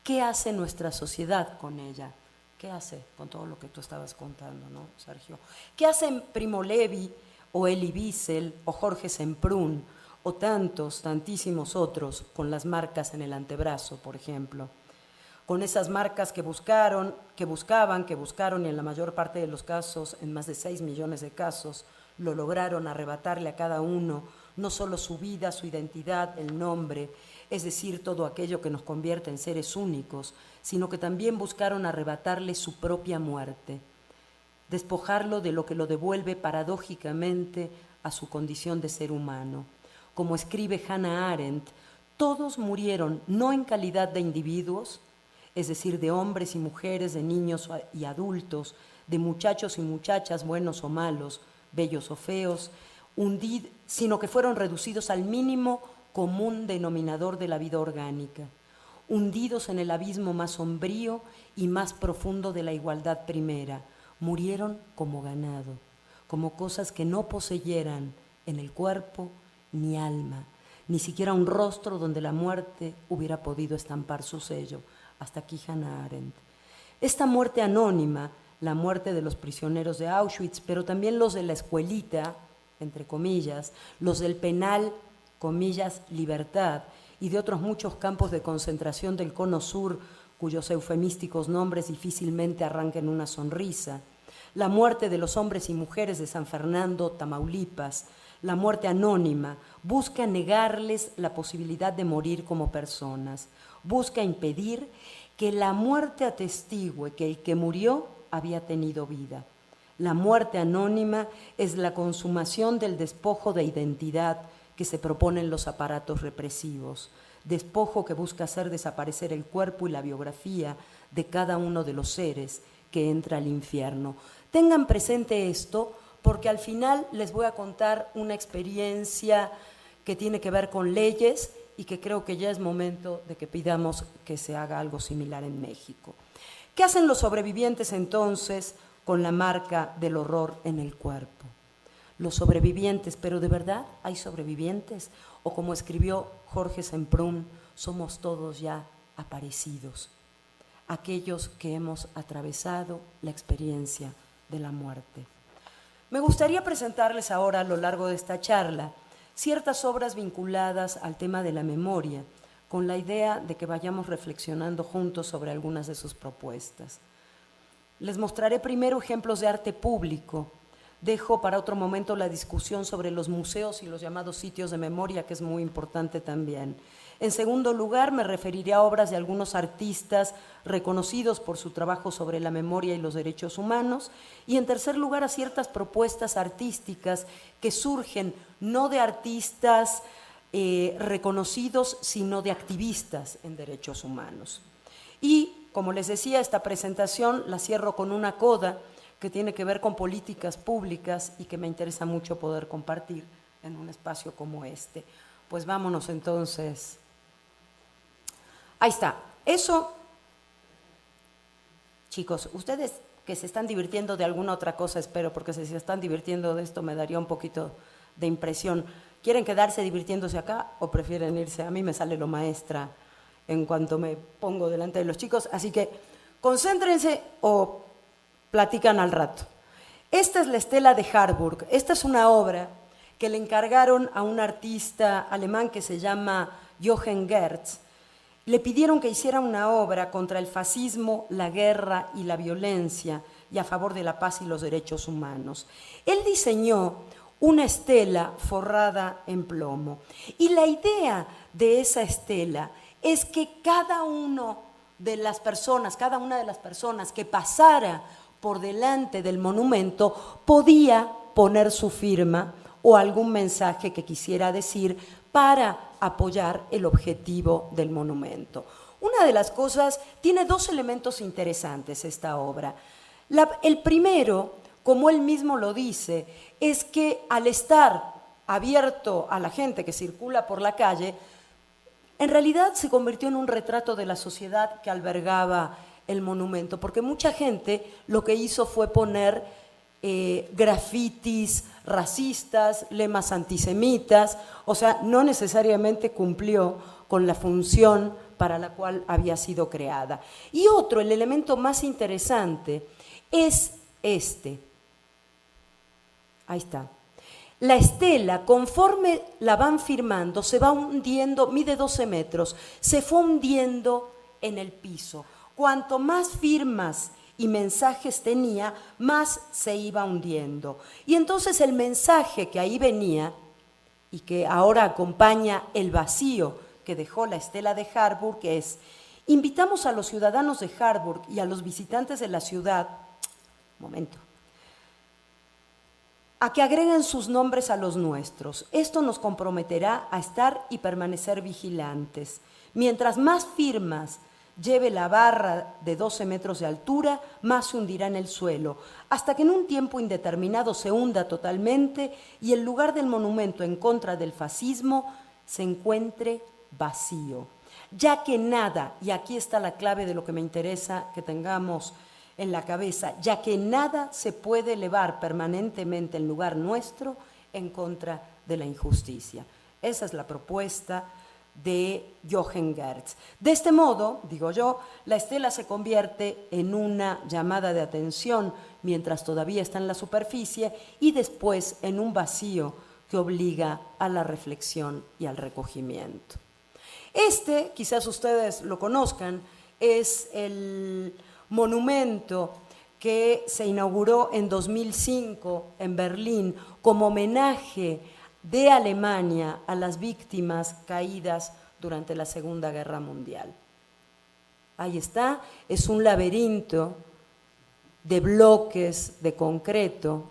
qué hace nuestra sociedad con ella, qué hace con todo lo que tú estabas contando, ¿no, Sergio? ¿Qué hacen Primo Levi o Elie Wiesel o Jorge Semprún o tantísimos otros con las marcas en el antebrazo, por ejemplo? Con esas marcas que buscaron y en la mayor parte de los casos, en más de 6 millones de casos, lo lograron arrebatarle a cada uno no solo su vida, su identidad, el nombre, es decir, todo aquello que nos convierte en seres únicos, sino que también buscaron arrebatarle su propia muerte, despojarlo de lo que lo devuelve paradójicamente a su condición de ser humano. Como escribe Hannah Arendt, todos murieron no en calidad de individuos, es decir, de hombres y mujeres, de niños y adultos, de muchachos y muchachas buenos o malos, bellos o feos, sino que fueron reducidos al mínimo común denominador de la vida orgánica, hundidos en el abismo más sombrío y más profundo de la igualdad primera. Murieron como ganado, como cosas que no poseyeran en el cuerpo ni alma, ni siquiera un rostro donde la muerte hubiera podido estampar su sello. Hasta aquí Hannah Arendt. Esta muerte anónima, la muerte de los prisioneros de Auschwitz, pero también los de la escuelita, entre comillas, los del penal, comillas, libertad, y de otros muchos campos de concentración del Cono Sur, cuyos eufemísticos nombres difícilmente arranquen una sonrisa, la muerte de los hombres y mujeres de San Fernando, Tamaulipas, la muerte anónima, busca negarles la posibilidad de morir como personas, busca impedir que la muerte atestigue que el que murió había tenido vida. La muerte anónima es la consumación del despojo de identidad que se proponen los aparatos represivos, despojo que busca hacer desaparecer el cuerpo y la biografía de cada uno de los seres que entra al infierno. Tengan presente esto porque al final les voy a contar una experiencia que tiene que ver con leyes y que creo que ya es momento de que pidamos que se haga algo similar en México. ¿Qué hacen los sobrevivientes entonces con la marca del horror en el cuerpo? Los sobrevivientes, pero ¿de verdad hay sobrevivientes? O como escribió Jorge Semprún, somos todos ya aparecidos, aquellos que hemos atravesado la experiencia de la muerte. Me gustaría presentarles ahora a lo largo de esta charla ciertas obras vinculadas al tema de la memoria, con la idea de que vayamos reflexionando juntos sobre algunas de sus propuestas. Les mostraré primero ejemplos de arte público. Dejo para otro momento la discusión sobre los museos y los llamados sitios de memoria, que es muy importante también. En segundo lugar, me referiré a obras de algunos artistas reconocidos por su trabajo sobre la memoria y los derechos humanos. Y en tercer lugar, a ciertas propuestas artísticas que surgen no de artistas reconocidos, sino de activistas en derechos humanos. Y, como les decía, esta presentación la cierro con una coda que tiene que ver con políticas públicas y que me interesa mucho poder compartir en un espacio como este. Pues vámonos entonces. Ahí está. Eso, chicos, ustedes que se están divirtiendo de alguna otra cosa, espero, porque si se están divirtiendo de esto me daría un poquito de impresión. ¿Quieren quedarse divirtiéndose acá o prefieren irse? A mí me sale lo maestra en cuanto me pongo delante de los chicos, así que concéntrense o platican al rato. Esta es la estela de Harburg. Esta es una obra que le encargaron a un artista alemán que se llama Jochen Gertz. Le pidieron que hiciera una obra contra el fascismo, la guerra y la violencia y a favor de la paz y los derechos humanos. Él diseñó una estela forrada en plomo. Y la idea de esa estela es que cada una de las personas que pasara por delante del monumento podía poner su firma o algún mensaje que quisiera decir para apoyar el objetivo del monumento. Una de las cosas, tiene dos elementos interesantes esta obra. El primero, como él mismo lo dice, es que al estar abierto a la gente que circula por la calle, en realidad se convirtió en un retrato de la sociedad que albergaba el monumento, porque mucha gente lo que hizo fue poner grafitis racistas, lemas antisemitas, o sea, no necesariamente cumplió con la función para la cual había sido creada. Y otro, el elemento más interesante, es este. Ahí está. La estela, conforme la van firmando, se va hundiendo, mide 12 metros, se fue hundiendo en el piso. Cuanto más firmas y mensajes tenía, más se iba hundiendo. Y entonces el mensaje que ahí venía, y que ahora acompaña el vacío que dejó la estela de Harburg es: invitamos a los ciudadanos de Harburg y a los visitantes de la ciudad, a que agreguen sus nombres a los nuestros. Esto nos comprometerá a estar y permanecer vigilantes. Mientras más firmas lleve la barra de 12 metros de altura, más se hundirá en el suelo, hasta que en un tiempo indeterminado se hunda totalmente y el lugar del monumento en contra del fascismo se encuentre vacío. Ya que nada, y aquí está la clave de lo que me interesa que tengamos en la cabeza, ya que nada se puede elevar permanentemente en lugar nuestro en contra de la injusticia. Esa es la propuesta de Jochen Gertz. De este modo, digo yo, la estela se convierte en una llamada de atención mientras todavía está en la superficie y después en un vacío que obliga a la reflexión y al recogimiento. Este, quizás ustedes lo conozcan, es el monumento que se inauguró en 2005 en Berlín como homenaje de Alemania a las víctimas caídas durante la Segunda Guerra Mundial. Ahí está, es un laberinto de bloques de concreto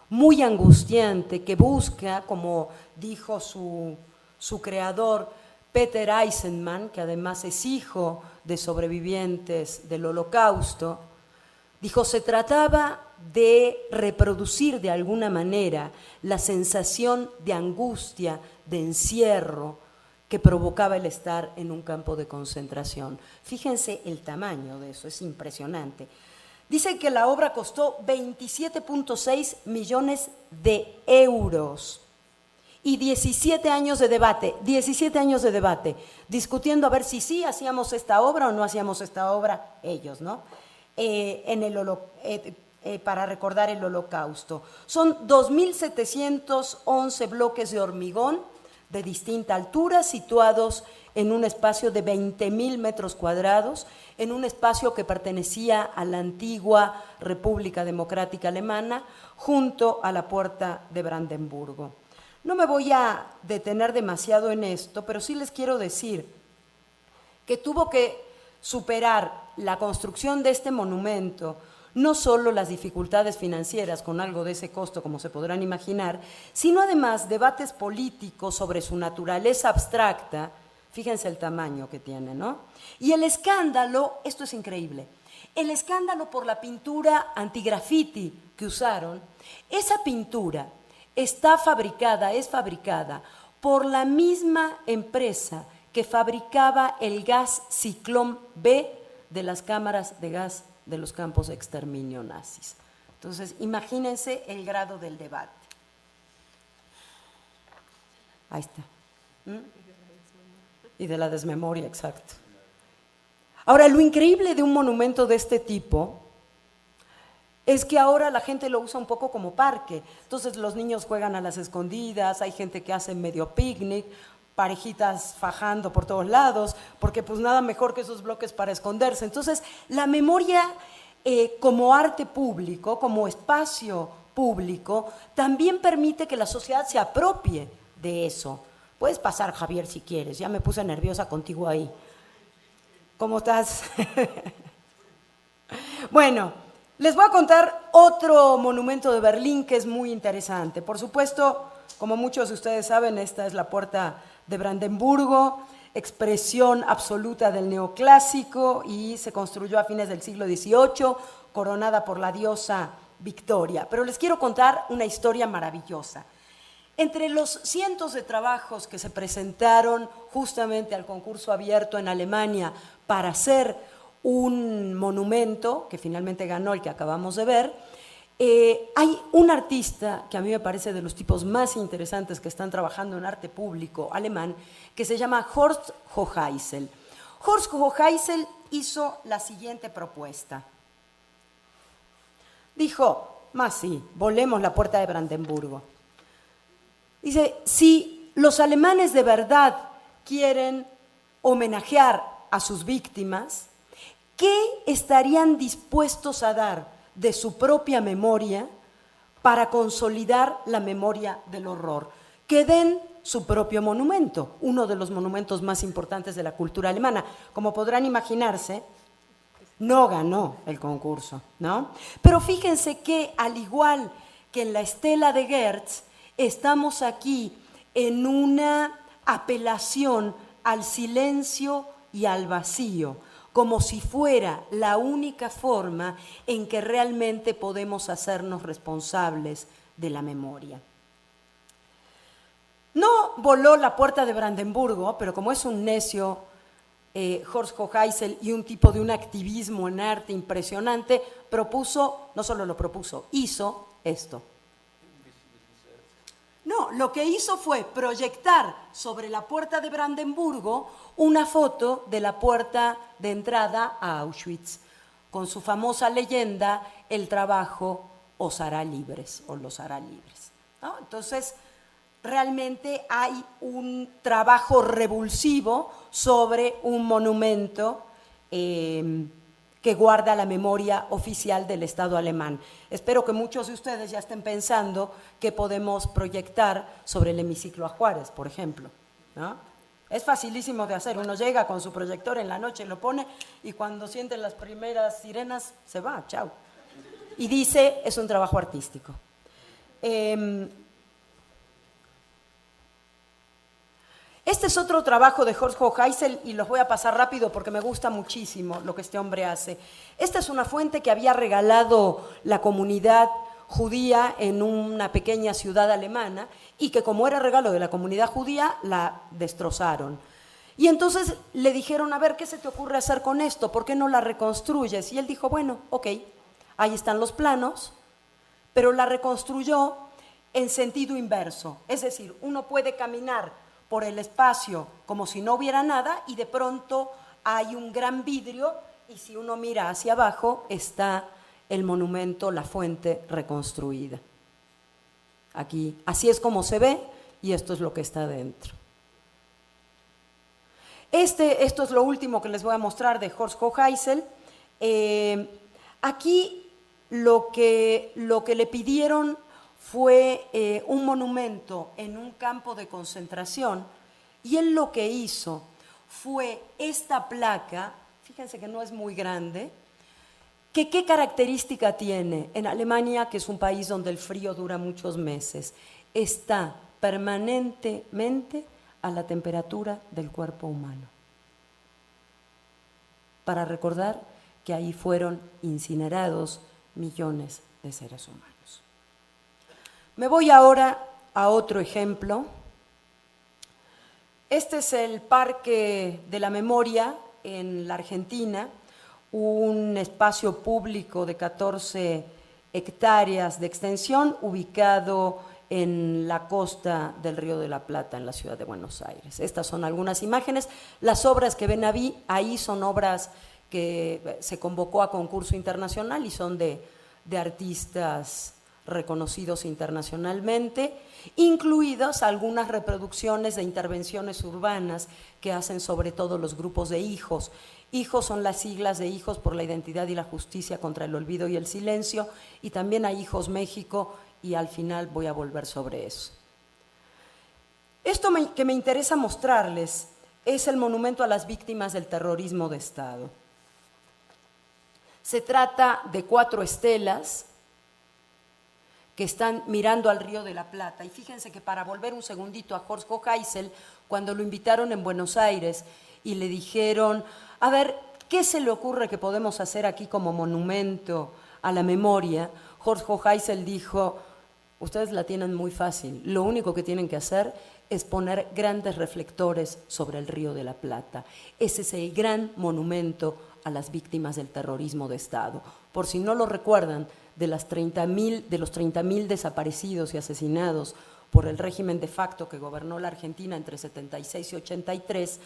muy angustiante que busca, como dijo su creador, Peter Eisenman, que además es hijo de sobrevivientes del Holocausto, dijo: se trataba de reproducir de alguna manera la sensación de angustia, de encierro que provocaba el estar en un campo de concentración. Fíjense el tamaño de eso, es impresionante. Dice que la obra costó 27.6 millones de euros. Y 17 años de debate, discutiendo a ver si sí hacíamos esta obra o no hacíamos esta obra, ellos, ¿no? Para recordar el Holocausto. Son 2.711 bloques de hormigón de distinta altura, situados en un espacio de 20.000 metros cuadrados, en un espacio que pertenecía a la antigua República Democrática Alemana, junto a la Puerta de Brandenburgo. No me voy a detener demasiado en esto, pero sí les quiero decir que tuvo que superar la construcción de este monumento no solo las dificultades financieras con algo de ese costo, como se podrán imaginar, sino además debates políticos sobre su naturaleza abstracta. Fíjense el tamaño que tiene, ¿no? Y el escándalo, esto es increíble, el escándalo por la pintura antigrafiti que usaron. Esa pintura es fabricada por la misma empresa que fabricaba el gas Ciclón B de las cámaras de gas de los campos de exterminio nazis. Entonces, imagínense el grado del debate. Ahí está. Y de la desmemoria, exacto. Ahora, lo increíble de un monumento de este tipo es que ahora la gente lo usa un poco como parque. Entonces los niños juegan a las escondidas, hay gente que hace medio picnic, parejitas fajando por todos lados, porque pues nada mejor que esos bloques para esconderse. Entonces la memoria como arte público, como espacio público, también permite que la sociedad se apropie de eso. Puedes pasar, Javier, si quieres, ya me puse nerviosa contigo ahí. ¿Cómo estás? Bueno, les voy a contar otro monumento de Berlín que es muy interesante. Por supuesto, como muchos de ustedes saben, esta es la Puerta de Brandenburgo, expresión absoluta del neoclásico, y se construyó a fines del siglo XVIII, coronada por la diosa Victoria. Pero les quiero contar una historia maravillosa. Entre los cientos de trabajos que se presentaron justamente al concurso abierto en Alemania para hacer un monumento, que finalmente ganó el que acabamos de ver, hay un artista que a mí me parece de los tipos más interesantes que están trabajando en arte público alemán, que se llama Horst Hoheisel. Horst Hoheisel hizo la siguiente propuesta. Dijo: más sí, volemos la Puerta de Brandenburgo. Dice: si los alemanes de verdad quieren homenajear a sus víctimas, ¿qué estarían dispuestos a dar de su propia memoria para consolidar la memoria del horror, que den su propio monumento, uno de los monumentos más importantes de la cultura alemana. Como podrán imaginarse, no ganó el concurso, ¿no? Pero fíjense que, al igual que en la estela de Goethe, estamos aquí en una apelación al silencio y al vacío, como si fuera la única forma en que realmente podemos hacernos responsables de la memoria. No voló la puerta de Brandenburgo, pero como es un necio Horst Hoheisel y un tipo de un activismo en arte impresionante, propuso, no solo lo propuso, hizo esto. No, lo que hizo fue proyectar sobre la puerta de Brandenburgo una foto de la puerta de entrada a Auschwitz, con su famosa leyenda, el trabajo os hará libres o los hará libres, ¿no? Entonces, realmente hay un trabajo revulsivo sobre un monumento que guarda la memoria oficial del Estado alemán. Espero que muchos de ustedes ya estén pensando qué podemos proyectar sobre el hemiciclo a Juárez, por ejemplo, ¿no? Es facilísimo de hacer, uno llega con su proyector en la noche, lo pone y cuando sienten las primeras sirenas se va, chao. Y dice, es un trabajo artístico. Este es otro trabajo de Horst Hoheisel y los voy a pasar rápido porque me gusta muchísimo lo que este hombre hace. Esta es una fuente que había regalado la comunidad judía en una pequeña ciudad alemana y que, como era regalo de la comunidad judía, la destrozaron. Y entonces le dijeron, a ver, ¿qué se te ocurre hacer con esto? ¿Por qué no la reconstruyes? Y él dijo, bueno, ok, ahí están los planos, pero la reconstruyó en sentido inverso. Es decir, uno puede caminar por el espacio como si no hubiera nada y de pronto hay un gran vidrio y si uno mira hacia abajo está el monumento, la fuente reconstruida. Aquí, así es como se ve y esto es lo que está dentro. Esto es lo último que les voy a mostrar de Horst Hoheisel. Aquí lo que le pidieron fue un monumento en un campo de concentración y él lo que hizo fue esta placa, fíjense que no es muy grande, que ¿qué característica tiene? En Alemania, que es un país donde el frío dura muchos meses, está permanentemente a la temperatura del cuerpo humano, para recordar que ahí fueron incinerados millones de seres humanos. Me voy ahora a otro ejemplo. Este es el Parque de la Memoria en la Argentina, un espacio público de 14 hectáreas de extensión ubicado en la costa del Río de la Plata, en la ciudad de Buenos Aires. Estas son algunas imágenes. Las obras que ven ahí son obras que se convocó a concurso internacional y son de artistas reconocidos internacionalmente, incluidas algunas reproducciones de intervenciones urbanas que hacen sobre todo los grupos de hijos. Hijos son las siglas de Hijos por la Identidad y la Justicia contra el Olvido y el Silencio, y también hay Hijos México, y al final voy a volver sobre eso. Esto que me interesa mostrarles es el monumento a las víctimas del terrorismo de Estado. Se trata de 4 estelas que están mirando al Río de la Plata. Y fíjense que, para volver un segundito a Horst Hoheisel, cuando lo invitaron en Buenos Aires y le dijeron, a ver, ¿qué se le ocurre que podemos hacer aquí como monumento a la memoria? Horst Hoheisel dijo, ustedes la tienen muy fácil, lo único que tienen que hacer es poner grandes reflectores sobre el Río de la Plata. Ese es el gran monumento a las víctimas del terrorismo de Estado. Por si no lo recuerdan, de los 30.000 desaparecidos y asesinados por el régimen de facto que gobernó la Argentina entre 76 y 83,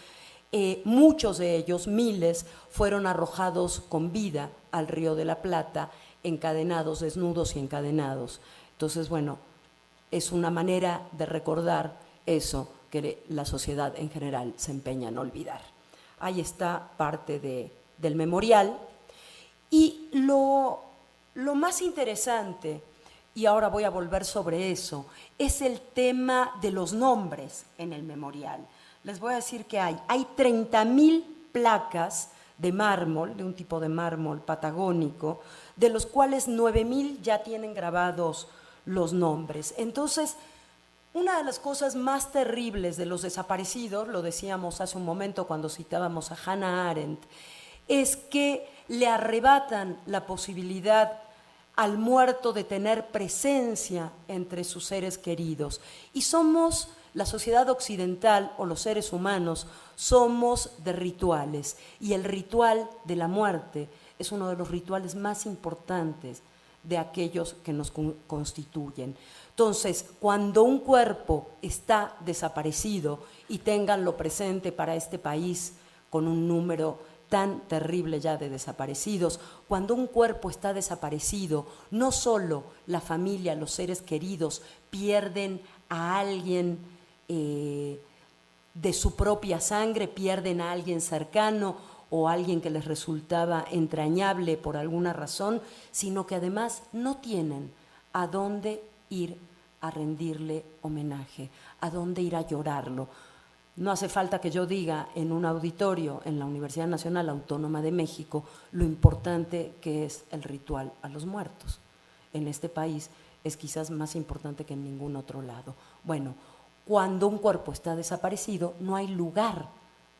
muchos de ellos, miles, fueron arrojados con vida al Río de la Plata, encadenados, desnudos y encadenados. Entonces, bueno, es una manera de recordar eso que la sociedad en general se empeña en olvidar. Ahí está parte del memorial. Y lo más interesante y ahora voy a volver sobre eso, es el tema de los nombres en el memorial. Les voy a decir que hay 30.000 placas de mármol, de un tipo de mármol patagónico, de los cuales 9.000 ya tienen grabados los nombres. Entonces, una de las cosas más terribles de los desaparecidos, lo decíamos hace un momento cuando citábamos a Hannah Arendt, es que le arrebatan la posibilidad al muerto de tener presencia entre sus seres queridos. Y somos, la sociedad occidental o los seres humanos, somos de rituales. Y el ritual de la muerte es uno de los rituales más importantes de aquellos que nos constituyen. Entonces, cuando un cuerpo está desaparecido, y ténganlo presente para este país con un número tan terrible ya de desaparecidos, cuando un cuerpo está desaparecido, no solo la familia, los seres queridos pierden a alguien de su propia sangre, pierden a alguien cercano o a alguien que les resultaba entrañable por alguna razón, sino que además no tienen a dónde ir a rendirle homenaje, a dónde ir a llorarlo. No hace falta que yo diga en un auditorio en la Universidad Nacional Autónoma de México lo importante que es el ritual a los muertos. En este país es quizás más importante que en ningún otro lado. Bueno, cuando un cuerpo está desaparecido, no hay lugar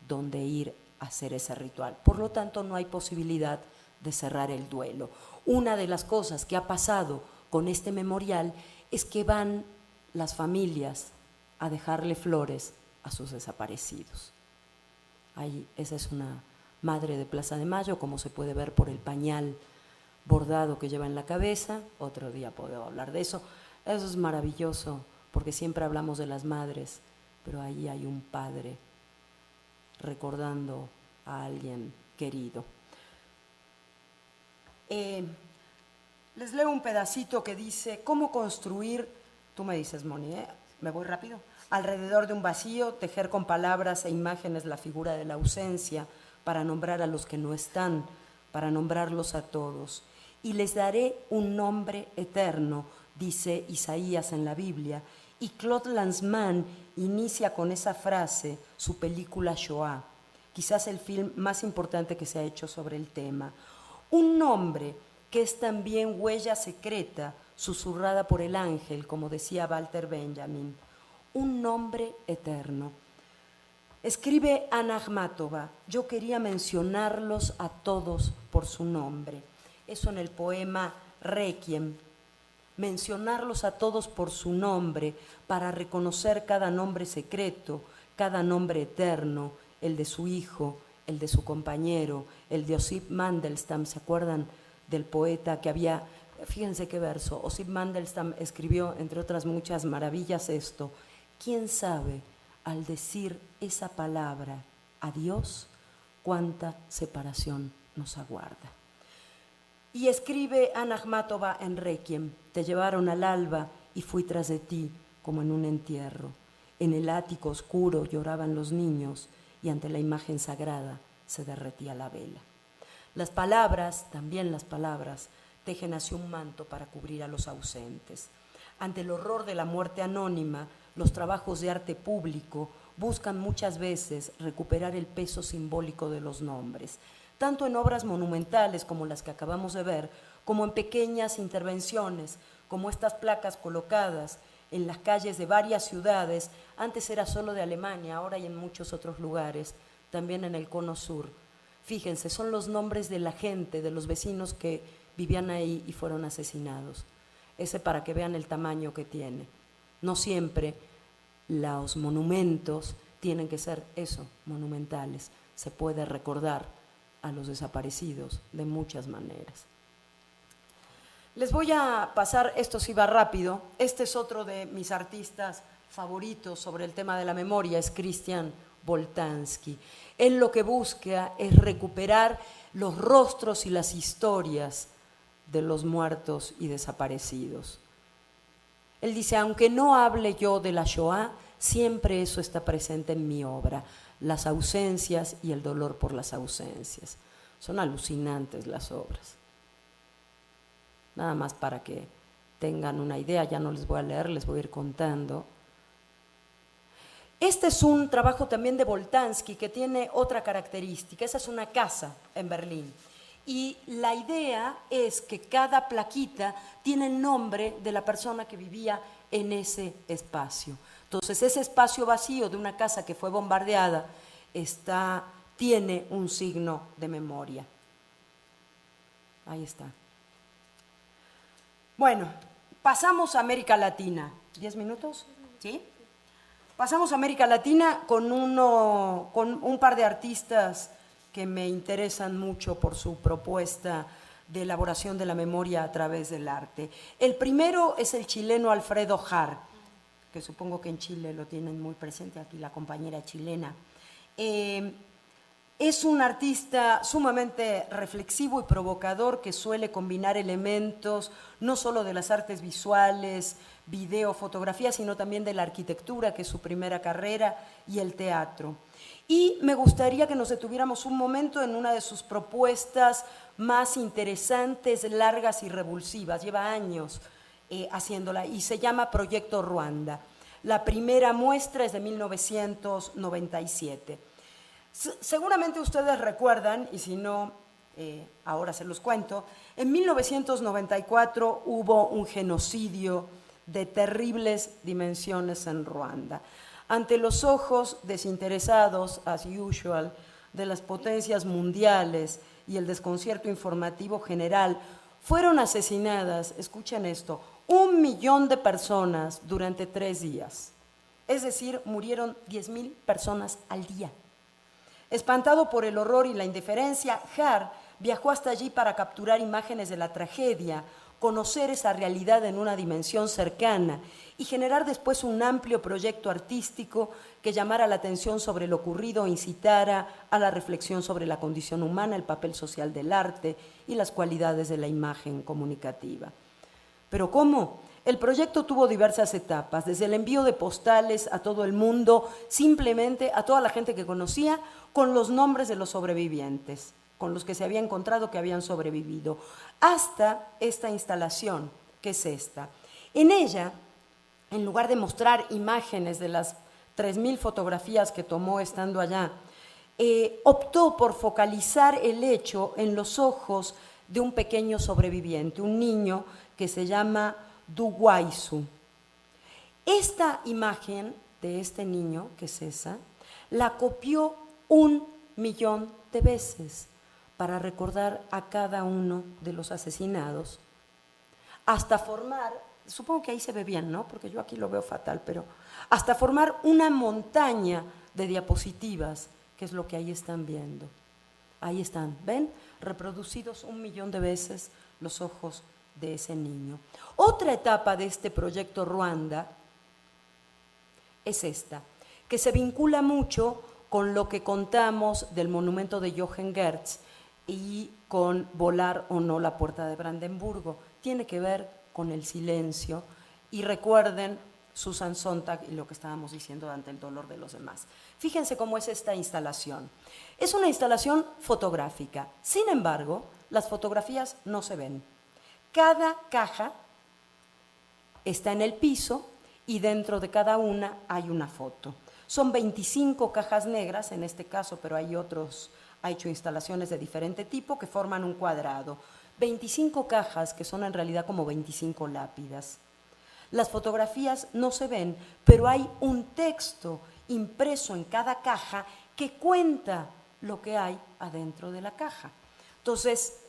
donde ir a hacer ese ritual. Por lo tanto, no hay posibilidad de cerrar el duelo. Una de las cosas que ha pasado con este memorial es que van las familias a dejarle flores a sus desaparecidos. Ahí, esa es una madre de Plaza de Mayo, como se puede ver por el pañal bordado que lleva en la cabeza. Otro día puedo hablar de eso. Eso es maravilloso, porque siempre hablamos de las madres, pero ahí hay un padre recordando a alguien querido. Les leo un pedacito que dice: ¿cómo construir? Tú me dices, Moni, ¿me voy rápido? Alrededor de un vacío, tejer con palabras e imágenes la figura de la ausencia, para nombrar a los que no están, para nombrarlos a todos. Y les daré un nombre eterno, dice Isaías en la Biblia, y Claude Lanzmann inicia con esa frase su película Shoah, quizás el film más importante que se ha hecho sobre el tema. Un nombre que es también huella secreta, susurrada por el ángel, como decía Walter Benjamin. Un nombre eterno. Escribe Ana Akhmatova: yo quería mencionarlos a todos por su nombre. Eso en el poema Requiem. Mencionarlos a todos por su nombre para reconocer cada nombre secreto, cada nombre eterno, el de su hijo, el de su compañero, el de Osip Mandelstam. ¿Se acuerdan del poeta que había? Fíjense qué verso. Osip Mandelstam escribió, entre otras muchas maravillas, esto: ¿quién sabe, al decir esa palabra, adiós, cuánta separación nos aguarda? Y escribe Ana Akhmatova en Requiem: te llevaron al alba y fui tras de ti como en un entierro. En el ático oscuro lloraban los niños y ante la imagen sagrada se derretía la vela. Las palabras, también las palabras, tejen así un manto para cubrir a los ausentes. Ante el horror de la muerte anónima, los trabajos de arte público buscan muchas veces recuperar el peso simbólico de los nombres, tanto en obras monumentales como las que acabamos de ver, como en pequeñas intervenciones, como estas placas colocadas en las calles de varias ciudades. Antes era solo de Alemania, ahora hay en muchos otros lugares, también en el Cono Sur. Fíjense, son los nombres de la gente, de los vecinos que vivían ahí y fueron asesinados. Ese para que vean el tamaño que tiene. No siempre los monumentos tienen que ser eso, monumentales. Se puede recordar a los desaparecidos de muchas maneras. Les voy a pasar, esto sí va rápido, este es otro de mis artistas favoritos sobre el tema de la memoria, es Christian Boltanski. Él lo que busca es recuperar los rostros y las historias de los muertos y desaparecidos. Él dice: aunque no hable yo de la Shoah, siempre eso está presente en mi obra, las ausencias y el dolor por las ausencias. Son alucinantes las obras. Nada más para que tengan una idea, ya no les voy a leer, les voy a ir contando. Este es un trabajo también de Boltanski que tiene otra característica. Esa es una casa en Berlín. Y la idea es que cada plaquita tiene el nombre de la persona que vivía en ese espacio. Entonces, ese espacio vacío de una casa que fue bombardeada tiene un signo de memoria. Ahí está. Bueno, pasamos a América Latina. ¿10 minutos? ¿Sí? Pasamos a América Latina con un par de artistas que me interesan mucho por su propuesta de elaboración de la memoria a través del arte. El primero es el chileno Alfredo Harr, que supongo que en Chile lo tienen muy presente, aquí la compañera chilena. Es un artista sumamente reflexivo y provocador que suele combinar elementos no solo de las artes visuales, video, fotografía, sino también de la arquitectura, que es su primera carrera, y el teatro. Y me gustaría que nos detuviéramos un momento en una de sus propuestas más interesantes, largas y revulsivas. Lleva años haciéndola y se llama Proyecto Ruanda. La primera muestra es de 1997. Seguramente ustedes recuerdan, y si no, ahora se los cuento, en 1994 hubo un genocidio de terribles dimensiones en Ruanda. Ante los ojos desinteresados, as usual, de las potencias mundiales y el desconcierto informativo general, fueron asesinadas, escuchen esto, 1 millón de personas durante 3 días. Es decir, murieron 10,000 personas al día. Espantado por el horror y la indiferencia, Harr viajó hasta allí para capturar imágenes de la tragedia, conocer esa realidad en una dimensión cercana y generar después un amplio proyecto artístico que llamara la atención sobre lo ocurrido e incitara a la reflexión sobre la condición humana, el papel social del arte y las cualidades de la imagen comunicativa. ¿Pero cómo? El proyecto tuvo diversas etapas, desde el envío de postales a todo el mundo, simplemente a toda la gente que conocía, con los nombres de los sobrevivientes, con los que se había encontrado que habían sobrevivido, hasta esta instalación, que es esta. En ella, en lugar de mostrar imágenes de las 3,000 fotografías que tomó estando allá, optó por focalizar el hecho en los ojos de un pequeño sobreviviente, un niño que se llama Duguaizu. Esta imagen de este niño, que es esa, la copió 1 millón de veces para recordar a cada uno de los asesinados, hasta formar, supongo que ahí se ve bien, ¿no? Porque yo aquí lo veo fatal, pero hasta formar una montaña de diapositivas, que es lo que ahí están viendo. Ahí están, ¿ven? Reproducidos 1 millón de veces los ojos de ese niño. Otra etapa de este proyecto Ruanda es esta, que se vincula mucho con lo que contamos del monumento de Jochen Goetz y con volar o no la puerta de Brandenburgo. Tiene que ver con el silencio y recuerden Susan Sontag y lo que estábamos diciendo ante el dolor de los demás. Fíjense cómo es esta instalación. Es una instalación fotográfica. Sin embargo, las fotografías no se ven. Cada caja está en el piso y dentro de cada una hay una foto. Son 25 cajas negras en este caso, pero hay otros, ha hecho instalaciones de diferente tipo que forman un cuadrado. 25 cajas que son en realidad como 25 lápidas. Las fotografías no se ven, pero hay un texto impreso en cada caja que cuenta lo que hay adentro de la caja. Entonces,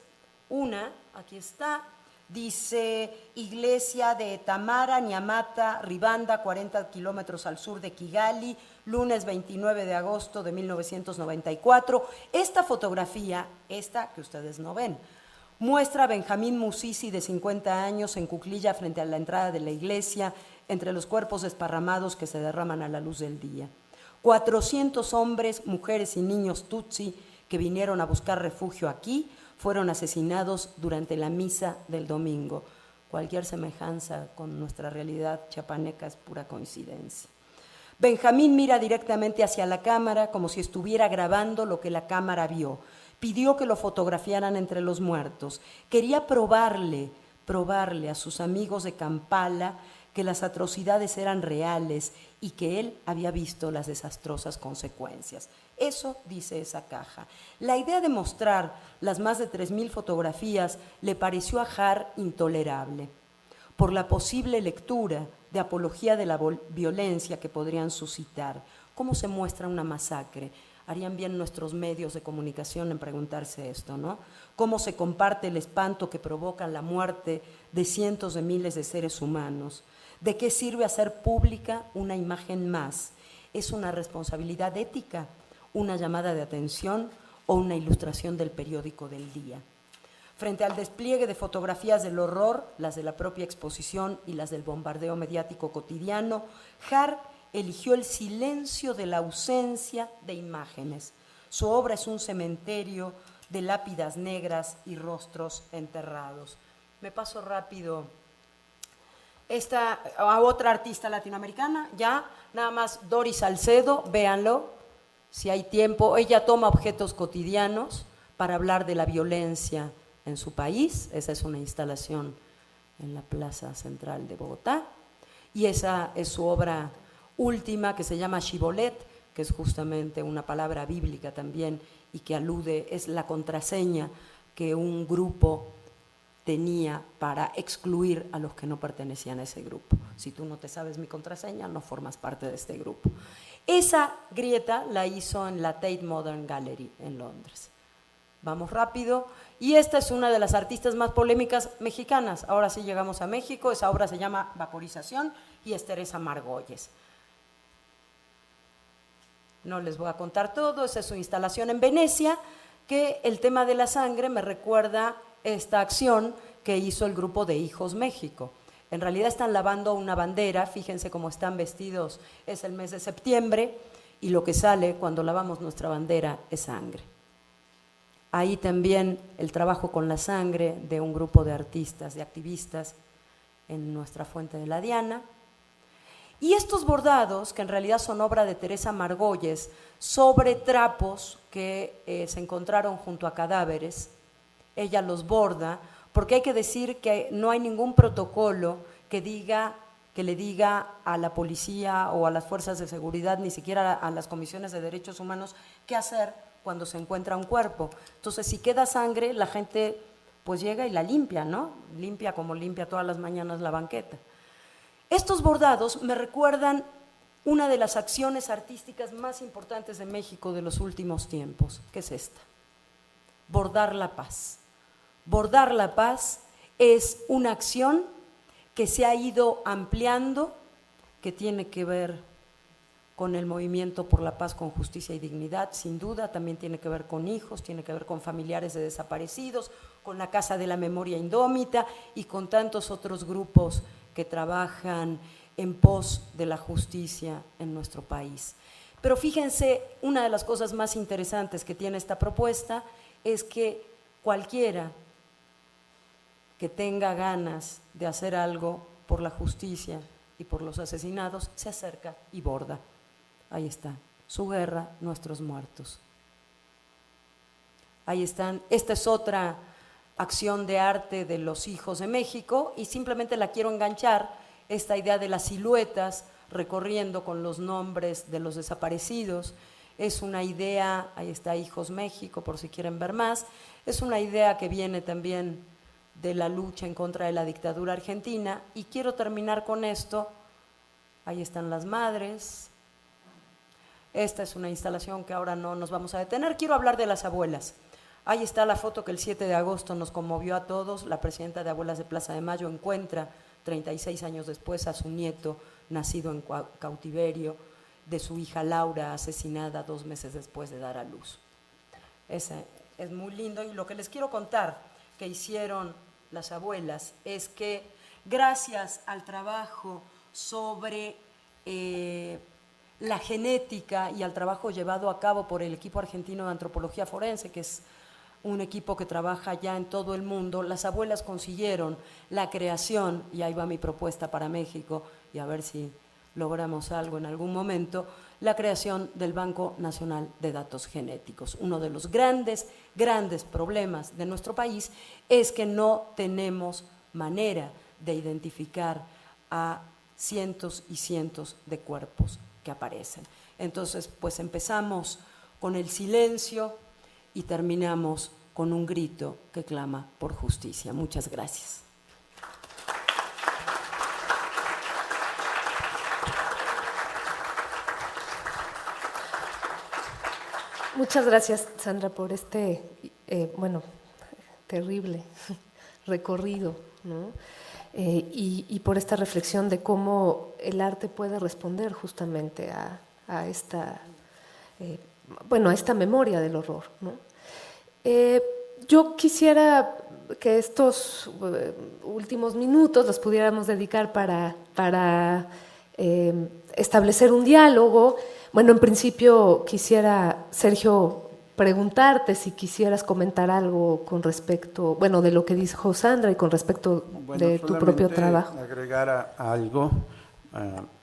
aquí está, dice Iglesia de Tamara, Nyamata, Ribanda, 40 kilómetros al sur de Kigali, lunes 29 de agosto de 1994. Esta fotografía, esta que ustedes no ven, muestra a Benjamín Musisi, de 50 años, en cuclilla frente a la entrada de la iglesia, entre los cuerpos desparramados que se derraman a la luz del día. 400 hombres, mujeres y niños tutsi que vinieron a buscar refugio aquí fueron asesinados durante la misa del domingo. Cualquier semejanza con nuestra realidad chiapaneca es pura coincidencia. Benjamín mira directamente hacia la cámara como si estuviera grabando lo que la cámara vio. Pidió que lo fotografiaran entre los muertos. Quería probarle probarle a sus amigos de Kampala que las atrocidades eran reales y que él había visto las desastrosas consecuencias. Eso dice esa caja. La idea de mostrar las más de 3,000 fotografías le pareció a Har intolerable, por la posible lectura de apología de la violencia que podrían suscitar. ¿Cómo se muestra una masacre? Harían bien nuestros medios de comunicación en preguntarse esto, ¿no? ¿Cómo se comparte el espanto que provoca la muerte de cientos de miles de seres humanos? ¿De qué sirve hacer pública una imagen más? ¿Es una responsabilidad ética, una llamada de atención o una ilustración del periódico del día? Frente al despliegue de fotografías del horror, las de la propia exposición y las del bombardeo mediático cotidiano, Har eligió el silencio de la ausencia de imágenes. Su obra es un cementerio de lápidas negras y rostros enterrados. Me paso rápido a otra artista latinoamericana, ya, nada más Doris Salcedo, véanlo, si hay tiempo. Ella toma objetos cotidianos para hablar de la violencia en su país. Esa es una instalación en la Plaza Central de Bogotá. Y esa es su obra última, que se llama Shibolet, que es justamente una palabra bíblica también y que alude, es la contraseña que un grupo tenía para excluir a los que no pertenecían a ese grupo. Si tú no te sabes mi contraseña, no formas parte de este grupo. Esa grieta la hizo en la Tate Modern Gallery en Londres. Vamos rápido. Y esta es una de las artistas más polémicas mexicanas. Ahora sí llegamos a México. Esa obra se llama Vaporización y es Teresa Margolles. No les voy a contar todo. Esa es su instalación en Venecia, que el tema de la sangre me recuerda esta acción que hizo el grupo de Hijos México. En realidad están lavando una bandera, fíjense cómo están vestidos, es el mes de septiembre y lo que sale cuando lavamos nuestra bandera es sangre. Ahí también el trabajo con la sangre de un grupo de artistas, de activistas en nuestra Fuente de la Diana. Y estos bordados, que en realidad son obra de Teresa Margolles, sobre trapos que se encontraron junto a cadáveres. Ella los borda, porque hay que decir que no hay ningún protocolo que le diga a la policía o a las fuerzas de seguridad, ni siquiera a las comisiones de derechos humanos, qué hacer cuando se encuentra un cuerpo. Entonces, si queda sangre, la gente pues llega y la limpia, ¿no? Limpia como limpia todas las mañanas la banqueta. Estos bordados me recuerdan una de las acciones artísticas más importantes de México de los últimos tiempos, que es esta: bordar la paz. Bordar la paz es una acción que se ha ido ampliando, que tiene que ver con el movimiento por la paz, con justicia y dignidad, sin duda, también tiene que ver con hijos, tiene que ver con familiares de desaparecidos, con la Casa de la Memoria Indómita y con tantos otros grupos que trabajan en pos de la justicia en nuestro país. Pero fíjense, una de las cosas más interesantes que tiene esta propuesta es que cualquiera que tenga ganas de hacer algo por la justicia y por los asesinados, se acerca y borda. Ahí está, su guerra, nuestros muertos. Ahí están, esta es otra acción de arte de los Hijos de México y simplemente la quiero enganchar, esta idea de las siluetas recorriendo con los nombres de los desaparecidos. Es una idea, ahí está Hijos México por si quieren ver más, es una idea que viene también de la lucha en contra de la dictadura argentina y quiero terminar con esto. Ahí están las madres. Esta es una instalación que ahora no nos vamos a detener. Quiero hablar de las abuelas. Ahí está la foto que el 7 de agosto nos conmovió a todos. La presidenta de Abuelas de Plaza de Mayo encuentra 36 años después a su nieto nacido en cautiverio, de su hija Laura asesinada 2 meses después de dar a luz. Ese es muy lindo y lo que les quiero contar que hicieron las abuelas es que gracias al trabajo sobre la genética y al trabajo llevado a cabo por el equipo argentino de antropología forense, que es un equipo que trabaja ya en todo el mundo, las abuelas consiguieron la creación, y ahí va mi propuesta para México, y a ver si logramos algo en algún momento, la creación del Banco Nacional de Datos Genéticos. Uno de los grandes problemas de nuestro país es que no tenemos manera de identificar a cientos y cientos de cuerpos que aparecen. Entonces, pues empezamos con el silencio y terminamos con un grito que clama por justicia. Muchas gracias. Muchas gracias, Sandra, por este, terrible recorrido, ¿no? Y por esta reflexión de cómo el arte puede responder justamente a esta, a esta memoria del horror, ¿no? Yo quisiera que estos últimos minutos los pudiéramos dedicar para establecer un diálogo. Bueno, en principio quisiera, Sergio, preguntarte si quisieras comentar algo con respecto, de lo que dijo Sandra y con respecto de tu propio trabajo. Agregar algo,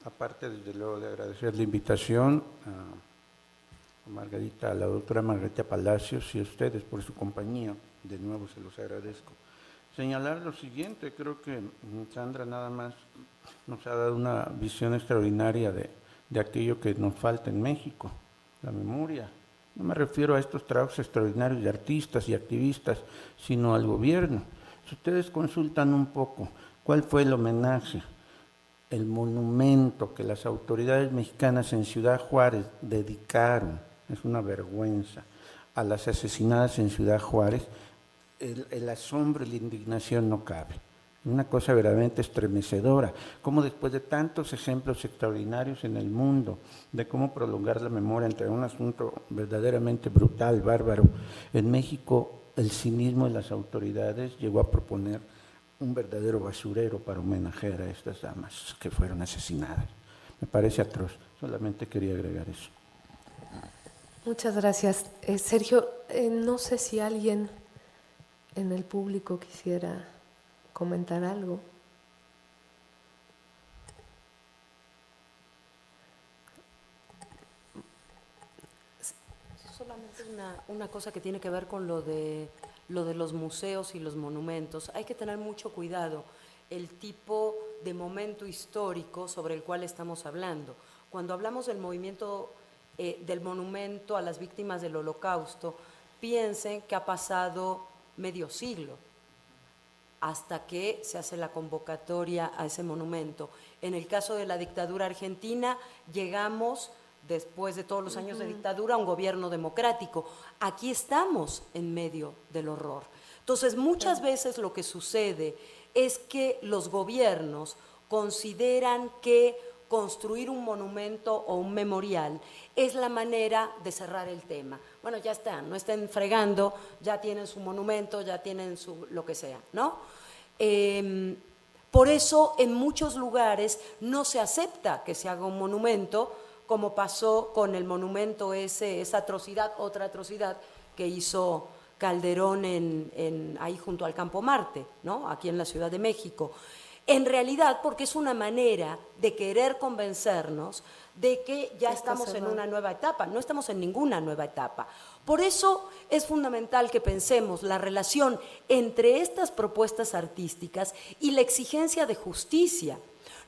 aparte desde luego de agradecer la invitación a Margarita, a la doctora Margarita Palacios y a ustedes por su compañía, de nuevo se los agradezco. Señalar lo siguiente, creo que Sandra nada más nos ha dado una visión extraordinaria de aquello que nos falta en México, la memoria. No me refiero a estos trabajos extraordinarios de artistas y activistas, sino al gobierno. Si ustedes consultan un poco cuál fue el homenaje, el monumento que las autoridades mexicanas en Ciudad Juárez dedicaron, es una vergüenza, a las asesinadas en Ciudad Juárez, el asombro y la indignación no cabe. Una cosa verdaderamente estremecedora, como después de tantos ejemplos extraordinarios en el mundo, de cómo prolongar la memoria entre un asunto verdaderamente brutal, bárbaro, en México el cinismo de las autoridades llegó a proponer un verdadero basurero para homenajear a estas damas que fueron asesinadas. Me parece atroz, solamente quería agregar eso. Muchas gracias. Sergio, no sé si alguien en el público quisiera comentar algo. Solamente una cosa que tiene que ver con lo de los museos y los monumentos. Hay que tener mucho cuidado el tipo de momento histórico sobre el cual estamos hablando. Cuando hablamos del movimiento del monumento a las víctimas del Holocausto, piensen que ha pasado medio siglo hasta que se hace la convocatoria a ese monumento. En el caso de la dictadura argentina, llegamos, después de todos los años de dictadura, a un gobierno democrático. Aquí estamos en medio del horror. Entonces, muchas veces lo que sucede es que los gobiernos consideran que construir un monumento o un memorial es la manera de cerrar el tema. Bueno, ya está, no estén fregando, ya tienen su monumento, ya tienen su lo que sea, ¿no? Por eso en muchos lugares no se acepta que se haga un monumento, como pasó con el monumento esa atrocidad, otra atrocidad que hizo Calderón ahí junto al Campo Marte, ¿no? Aquí en la Ciudad de México. En realidad, porque es una manera de querer convencernos de que ya estamos en una nueva etapa. No estamos en ninguna nueva etapa. Por eso es fundamental que pensemos la relación entre estas propuestas artísticas y la exigencia de justicia.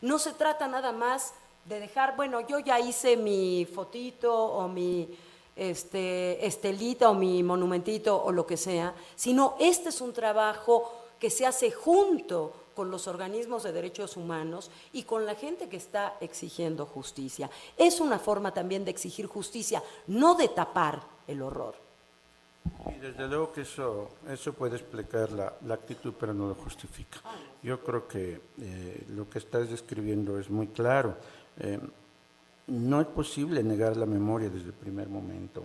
No se trata nada más de dejar, bueno, yo ya hice mi fotito o mi estelita o mi monumentito o lo que sea, sino este es un trabajo que se hace junto con los organismos de derechos humanos y con la gente que está exigiendo justicia. Es una forma también de exigir justicia, no de tapar el horror. Y desde luego que eso puede explicar la actitud, pero no lo justifica. Yo creo que lo que estás describiendo es muy claro. No es posible negar la memoria desde el primer momento.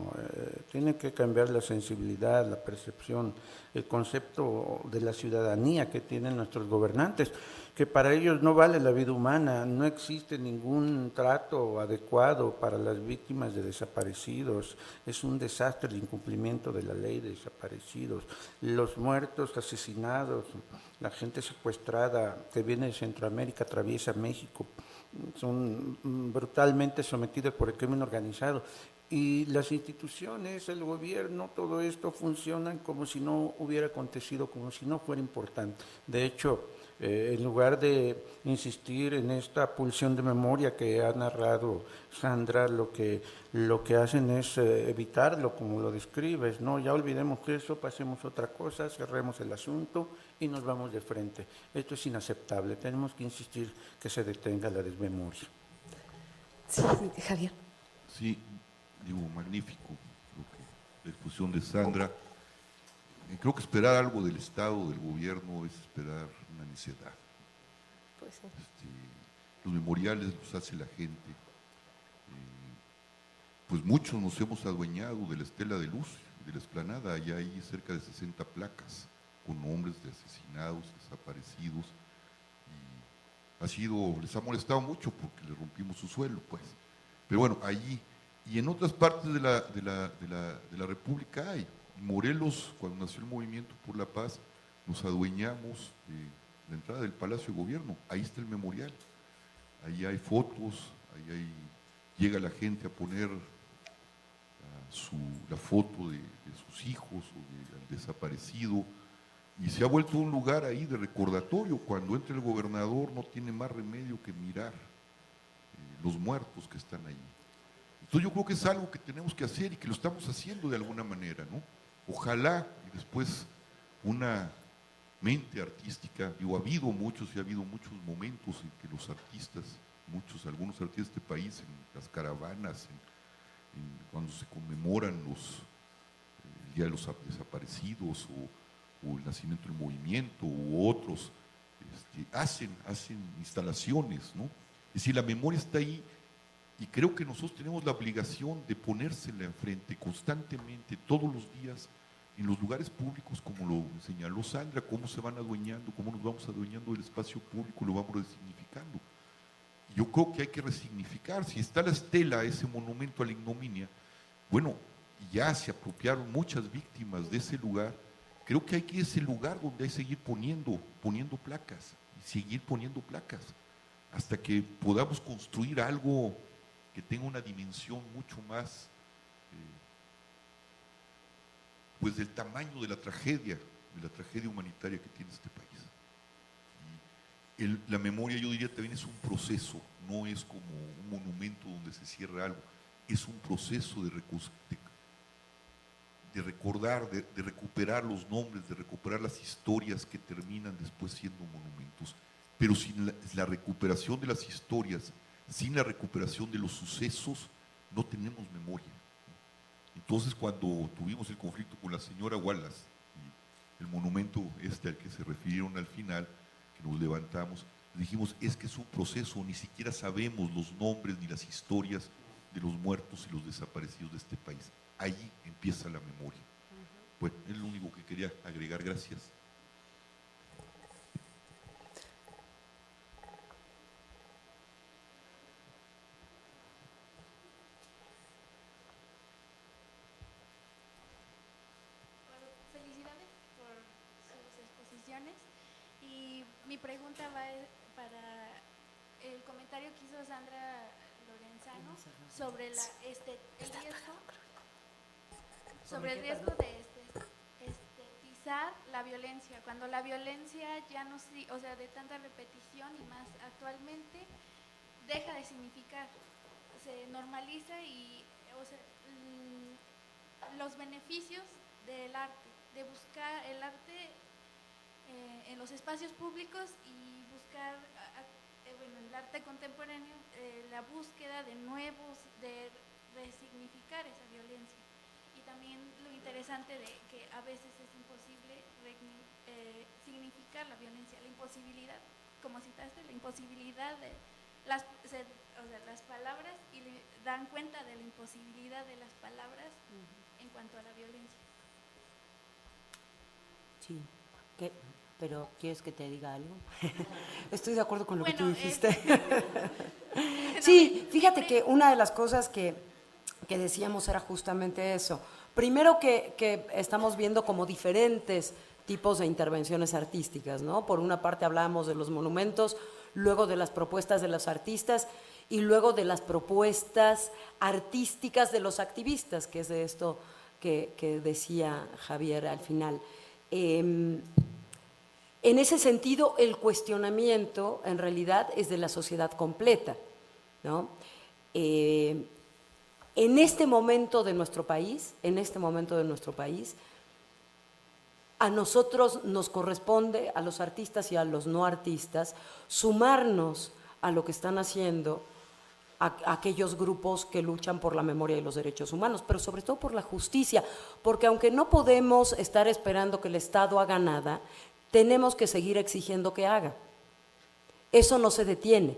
Tiene que cambiar la sensibilidad, la percepción, el concepto de la ciudadanía que tienen nuestros gobernantes, que para ellos no vale la vida humana, no existe ningún trato adecuado para las víctimas de desaparecidos, es un desastre el incumplimiento de la ley de desaparecidos, los muertos, asesinados, la gente secuestrada que viene de Centroamérica, atraviesa México, son brutalmente sometidos por el crimen organizado. Y las instituciones, el gobierno, todo esto funcionan como si no hubiera acontecido, como si no fuera importante. De hecho, En lugar de insistir en esta pulsión de memoria que ha narrado Sandra, lo que hacen es evitarlo, como lo describes, ¿no? Ya olvidemos que eso, pasemos a otra cosa, cerremos el asunto y nos vamos de frente. Esto es inaceptable, tenemos que insistir que se detenga la desmemoria. Sí, Javier. Sí, digo, magnífico la exposición de Sandra. Creo que esperar algo del Estado, del gobierno, es esperar una necedad. Pues sí. Los memoriales los hace la gente. Pues muchos nos hemos adueñado de la estela de luz, de la explanada. Allá hay cerca de 60 placas con nombres de asesinados, desaparecidos. Y les ha molestado mucho porque le rompimos su suelo, pues. Pero bueno, allí y en otras partes de la República hay. En Morelos, cuando nació el Movimiento por la Paz, nos adueñamos de la entrada del Palacio de Gobierno. Ahí está el memorial. Ahí hay fotos, llega la gente a poner la foto de sus hijos o del desaparecido, y se ha vuelto un lugar ahí de recordatorio. Cuando entra el gobernador no tiene más remedio que mirar los muertos que están ahí. Entonces yo creo que es algo que tenemos que hacer y que lo estamos haciendo de alguna manera, ¿no? Ojalá y después una mente artística, ha habido muchos momentos en que los artistas, algunos artistas de este país, en las caravanas, cuando se conmemoran el Día de los Desaparecidos o el nacimiento del movimiento u otros, hacen instalaciones, ¿no? Es decir, la memoria está ahí y creo que nosotros tenemos la obligación de ponérsela enfrente constantemente, todos los días, en los lugares públicos, como lo señaló Sandra, cómo se van adueñando, cómo nos vamos adueñando del espacio público, lo vamos resignificando. Yo creo que hay que resignificar. Si está la estela, ese monumento a la ignominia, bueno, ya se apropiaron muchas víctimas de ese lugar. Creo que hay que ir a ese lugar donde hay que seguir poniendo placas, y seguir poniendo placas, hasta que podamos construir algo que tenga una dimensión mucho más, pues del tamaño de la tragedia humanitaria que tiene este país. La memoria, yo diría, también es un proceso, no es como un monumento donde se cierra algo, es un proceso de recordar, de recuperar los nombres, de recuperar las historias que terminan después siendo monumentos. Pero sin la recuperación de las historias, sin la recuperación de los sucesos, no tenemos memoria. Entonces, cuando tuvimos el conflicto con la señora Wallace, y el monumento al que se refirieron al final, que nos levantamos, dijimos, es que es un proceso, ni siquiera sabemos los nombres ni las historias de los muertos y los desaparecidos de este país. Allí empieza la memoria. Bueno, es lo único que quería agregar. Gracias. Felicidades por sus exposiciones. Y mi pregunta va para el comentario que hizo Sandra Lorenzano sobre el riesgo de estetizar la violencia, cuando la violencia ya no, o sea, de tanta repetición y más actualmente, deja de significar, se normaliza y, o sea, los beneficios del arte, de buscar el arte en los espacios públicos y buscar, el arte contemporáneo, la búsqueda de resignificar esa violencia. Y también lo interesante de que a veces es imposible significar la violencia, la imposibilidad, como citaste, la imposibilidad de las palabras, y dan cuenta de la imposibilidad de las palabras en cuanto a la violencia. Sí, pero ¿quieres que te diga algo? Estoy de acuerdo con lo que tú dijiste. Sí, fíjate que una de las cosas que decíamos era justamente eso. Primero que estamos viendo como diferentes tipos de intervenciones artísticas, ¿no? Por una parte hablábamos de los monumentos, luego de las propuestas de los artistas y luego de las propuestas artísticas de los activistas, que es de esto que decía Javier al final. En ese sentido, el cuestionamiento en realidad es de la sociedad completa, ¿no? En este momento de nuestro país, a nosotros nos corresponde, a los artistas y a los no artistas, sumarnos a lo que están haciendo aquellos grupos que luchan por la memoria y los derechos humanos, pero sobre todo por la justicia, porque aunque no podemos estar esperando que el Estado haga nada, tenemos que seguir exigiendo que haga. Eso no se detiene.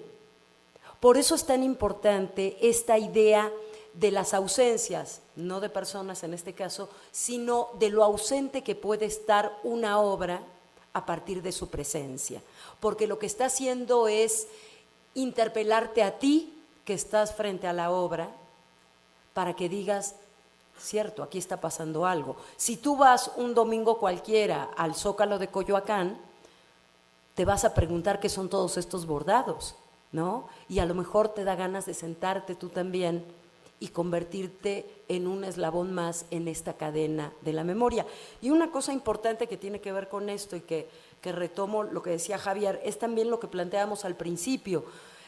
Por eso es tan importante esta idea de las ausencias, no de personas en este caso, sino de lo ausente que puede estar una obra a partir de su presencia, porque lo que está haciendo es interpelarte a ti que estás frente a la obra para que digas, cierto, aquí está pasando algo. Si tú vas un domingo cualquiera al Zócalo de Coyoacán, te vas a preguntar qué son todos estos bordados, ¿no? Y a lo mejor te da ganas de sentarte tú también y convertirte en un eslabón más en esta cadena de la memoria. Y una cosa importante que tiene que ver con esto y que retomo lo que decía Javier, es también lo que planteábamos al principio.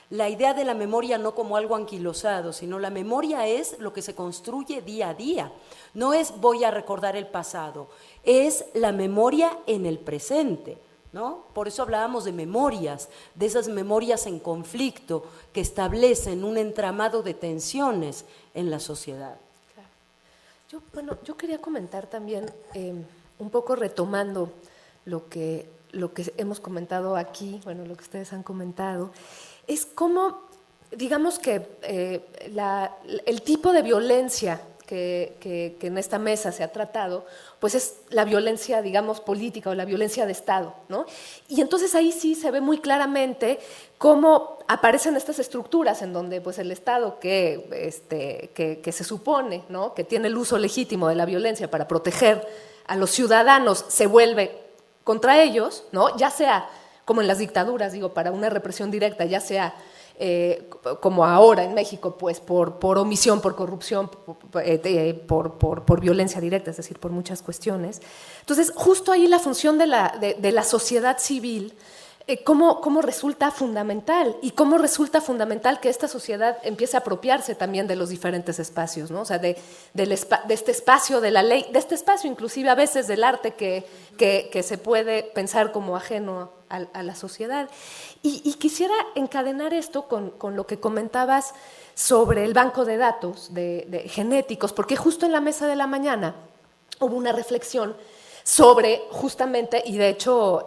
La idea de la memoria no como algo anquilosado, sino la memoria es lo que se construye día a día. No es voy a recordar el pasado, es la memoria en el presente, ¿no? Por eso hablábamos de memorias, de esas memorias en conflicto que establecen un entramado de tensiones en la sociedad. Claro. Yo quería comentar también, un poco retomando lo que hemos comentado aquí, bueno, lo que ustedes han comentado, es cómo, digamos que el tipo de violencia que en esta mesa se ha tratado, pues es la violencia, digamos, política o la violencia de Estado, ¿no? Y entonces ahí sí se ve muy claramente cómo aparecen estas estructuras en donde pues el Estado que se supone, ¿no?, que tiene el uso legítimo de la violencia para proteger a los ciudadanos, se vuelve contra ellos, ¿no?, ya sea como en las dictaduras, digo, para una represión directa, ya sea como ahora en México, pues por omisión, por corrupción, por violencia directa, es decir, por muchas cuestiones. Entonces, justo ahí la función de la sociedad civil, cómo resulta fundamental, y cómo resulta fundamental que esta sociedad empiece a apropiarse también de los diferentes espacios, ¿no? O sea, de este espacio de la ley, de este espacio inclusive a veces del arte que se puede pensar como ajeno a la sociedad. Y quisiera encadenar esto con lo que comentabas sobre el banco de datos de genéticos, porque justo en la mesa de la mañana hubo una reflexión sobre justamente, y de hecho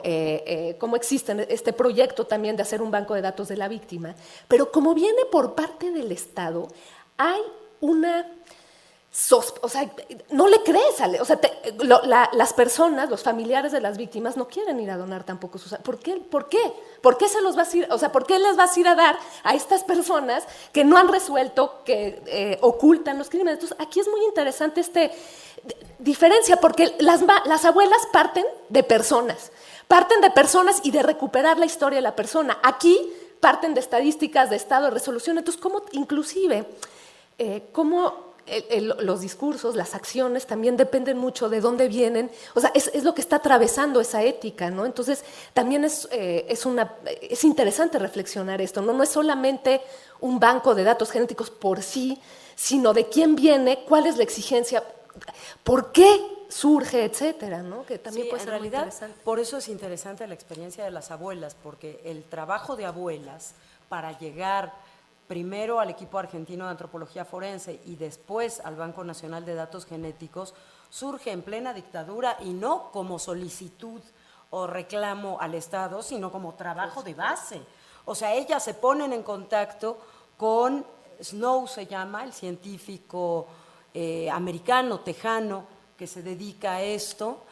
cómo existe este proyecto también de hacer un banco de datos de la víctima, pero como viene por parte del Estado, hay una... o sea, no le crees, o sea, las personas, los familiares de las víctimas no quieren ir a donar tampoco sus... ¿Por qué? ¿Por qué? ¿Por qué se los vas a ir? O sea, ¿por qué les vas a ir a dar a estas personas que no han resuelto, que ocultan los crímenes? Entonces, aquí es muy interesante diferencia, porque las abuelas parten de personas y de recuperar la historia de la persona. Aquí parten de estadísticas, de estado de resolución. Entonces, ¿cómo inclusive, los discursos, las acciones también dependen mucho de dónde vienen, o sea, es lo que está atravesando esa ética, ¿no? Entonces, también es interesante reflexionar esto, ¿no? No es solamente un banco de datos genéticos por sí, sino de quién viene, cuál es la exigencia, por qué surge, etcétera, ¿no? Que también puede ser muy interesante. Por eso es interesante la experiencia de las abuelas, porque el trabajo de abuelas para llegar primero al equipo argentino de antropología forense y después al Banco Nacional de Datos Genéticos, surge en plena dictadura y no como solicitud o reclamo al Estado, sino como trabajo de base. O sea, ellas se ponen en contacto con Snow, se llama, el científico americano, tejano, que se dedica a esto,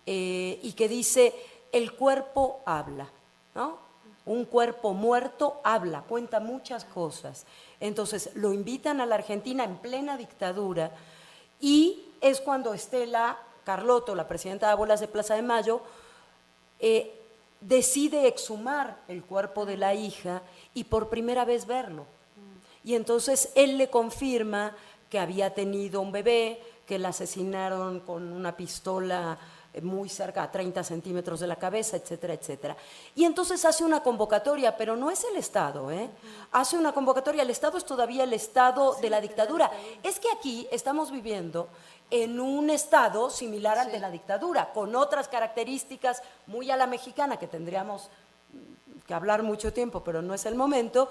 y que dice, el cuerpo habla, ¿no? Un cuerpo muerto habla, cuenta muchas cosas. Entonces lo invitan a la Argentina en plena dictadura y es cuando Estela Carlotto, la presidenta de Abuelas de Plaza de Mayo, decide exhumar el cuerpo de la hija y por primera vez verlo. Y entonces él le confirma que había tenido un bebé, que la asesinaron con una pistola muy cerca, a 30 centímetros de la cabeza, etcétera, etcétera. Y entonces hace una convocatoria, pero no es el Estado, hace una convocatoria, el Estado es todavía el Estado de la dictadura. Es que aquí estamos viviendo en un Estado similar al de la dictadura, con otras características muy a la mexicana, que tendríamos que hablar mucho tiempo, pero no es el momento.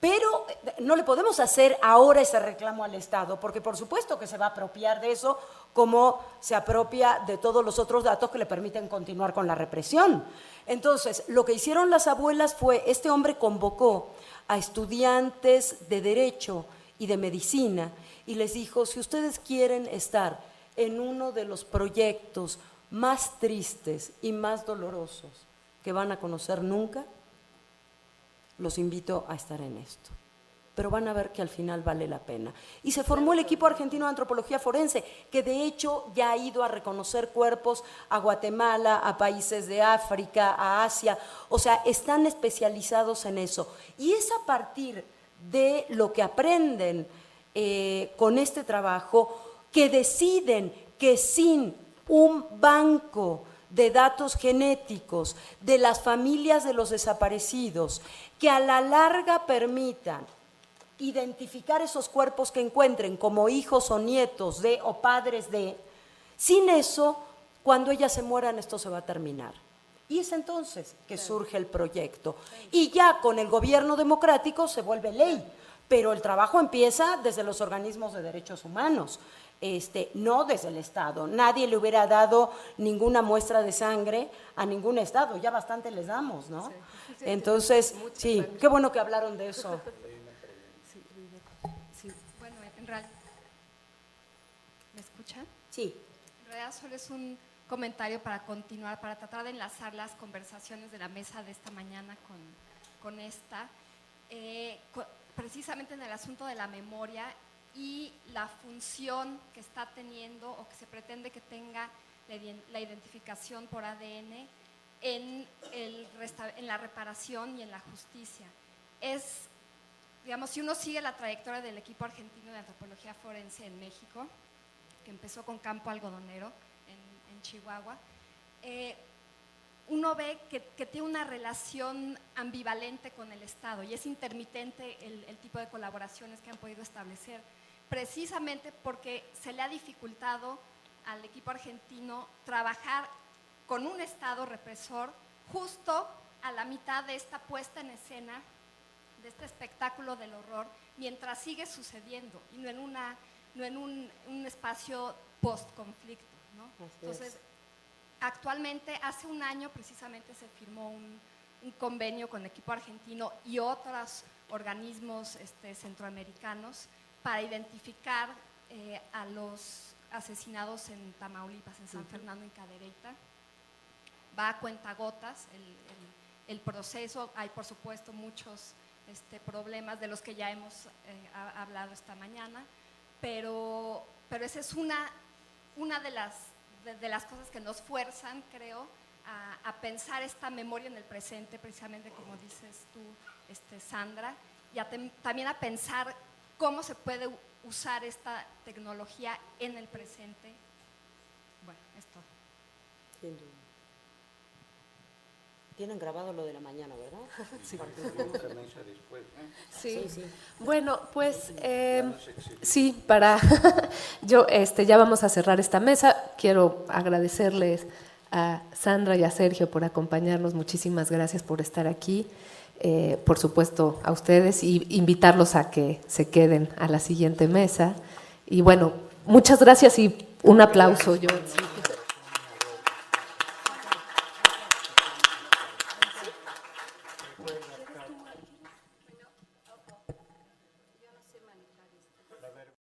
Pero no le podemos hacer ahora ese reclamo al Estado, porque por supuesto que se va a apropiar de eso, como se apropia de todos los otros datos que le permiten continuar con la represión. Entonces, lo que hicieron las abuelas fue, este hombre convocó a estudiantes de Derecho y de Medicina y les dijo, si ustedes quieren estar en uno de los proyectos más tristes y más dolorosos que van a conocer nunca, los invito a estar en esto. Pero van a ver que al final vale la pena. Y se formó el equipo argentino de antropología forense, que de hecho ya ha ido a reconocer cuerpos a Guatemala, a países de África, a Asia. O sea, están especializados en eso. Y es a partir de lo que aprenden con este trabajo que deciden que sin un banco de datos genéticos de las familias de los desaparecidos, que a la larga permitan identificar esos cuerpos que encuentren como hijos o nietos de o padres de, sin eso, cuando ellas se mueran, esto se va a terminar. Y es entonces que surge el proyecto. Y ya con el gobierno democrático se vuelve ley, pero el trabajo empieza desde los organismos de derechos humanos. No desde el Estado. Nadie le hubiera dado ninguna muestra de sangre a ningún Estado, ya bastante les damos, ¿no? Entonces, sí, qué bueno que hablaron de eso. Bueno, en realidad, ¿me escuchan? Sí. En realidad solo es un comentario para continuar, para tratar de enlazar las conversaciones de la mesa de esta mañana con esta, precisamente en el asunto de la memoria y la función que está teniendo o que se pretende que tenga la identificación por ADN en la reparación y en la justicia. Digamos, si uno sigue la trayectoria del equipo argentino de antropología forense en México, que empezó con Campo Algodonero en Chihuahua, uno ve que tiene una relación ambivalente con el Estado y es intermitente el tipo de colaboraciones que han podido establecer, precisamente porque se le ha dificultado al equipo argentino trabajar con un Estado represor justo a la mitad de esta puesta en escena, de este espectáculo del horror, mientras sigue sucediendo y no en un espacio post-conflicto, ¿no? Entonces, actualmente, hace un año precisamente se firmó un convenio con el equipo argentino y otros organismos centroamericanos para identificar a los asesinados en Tamaulipas, en San Fernando, en Cadereyta. Va a cuentagotas el proceso. Hay, por supuesto, muchos problemas de los que ya hemos hablado esta mañana, pero esa es una de las cosas que nos fuerzan, creo, a pensar esta memoria en el presente, precisamente como dices tú, Sandra, y también a pensar cómo se puede usar esta tecnología en el presente. Bueno, esto. Tienen grabado lo de la mañana, ¿verdad? Sí. Sí. Sí. Bueno, pues sí, ya vamos a cerrar esta mesa. Quiero agradecerles a Sandra y a Sergio por acompañarnos. Muchísimas gracias por estar aquí. Por supuesto a ustedes y invitarlos a que se queden a la siguiente mesa. Y bueno, muchas gracias y un aplauso. Yo, sí.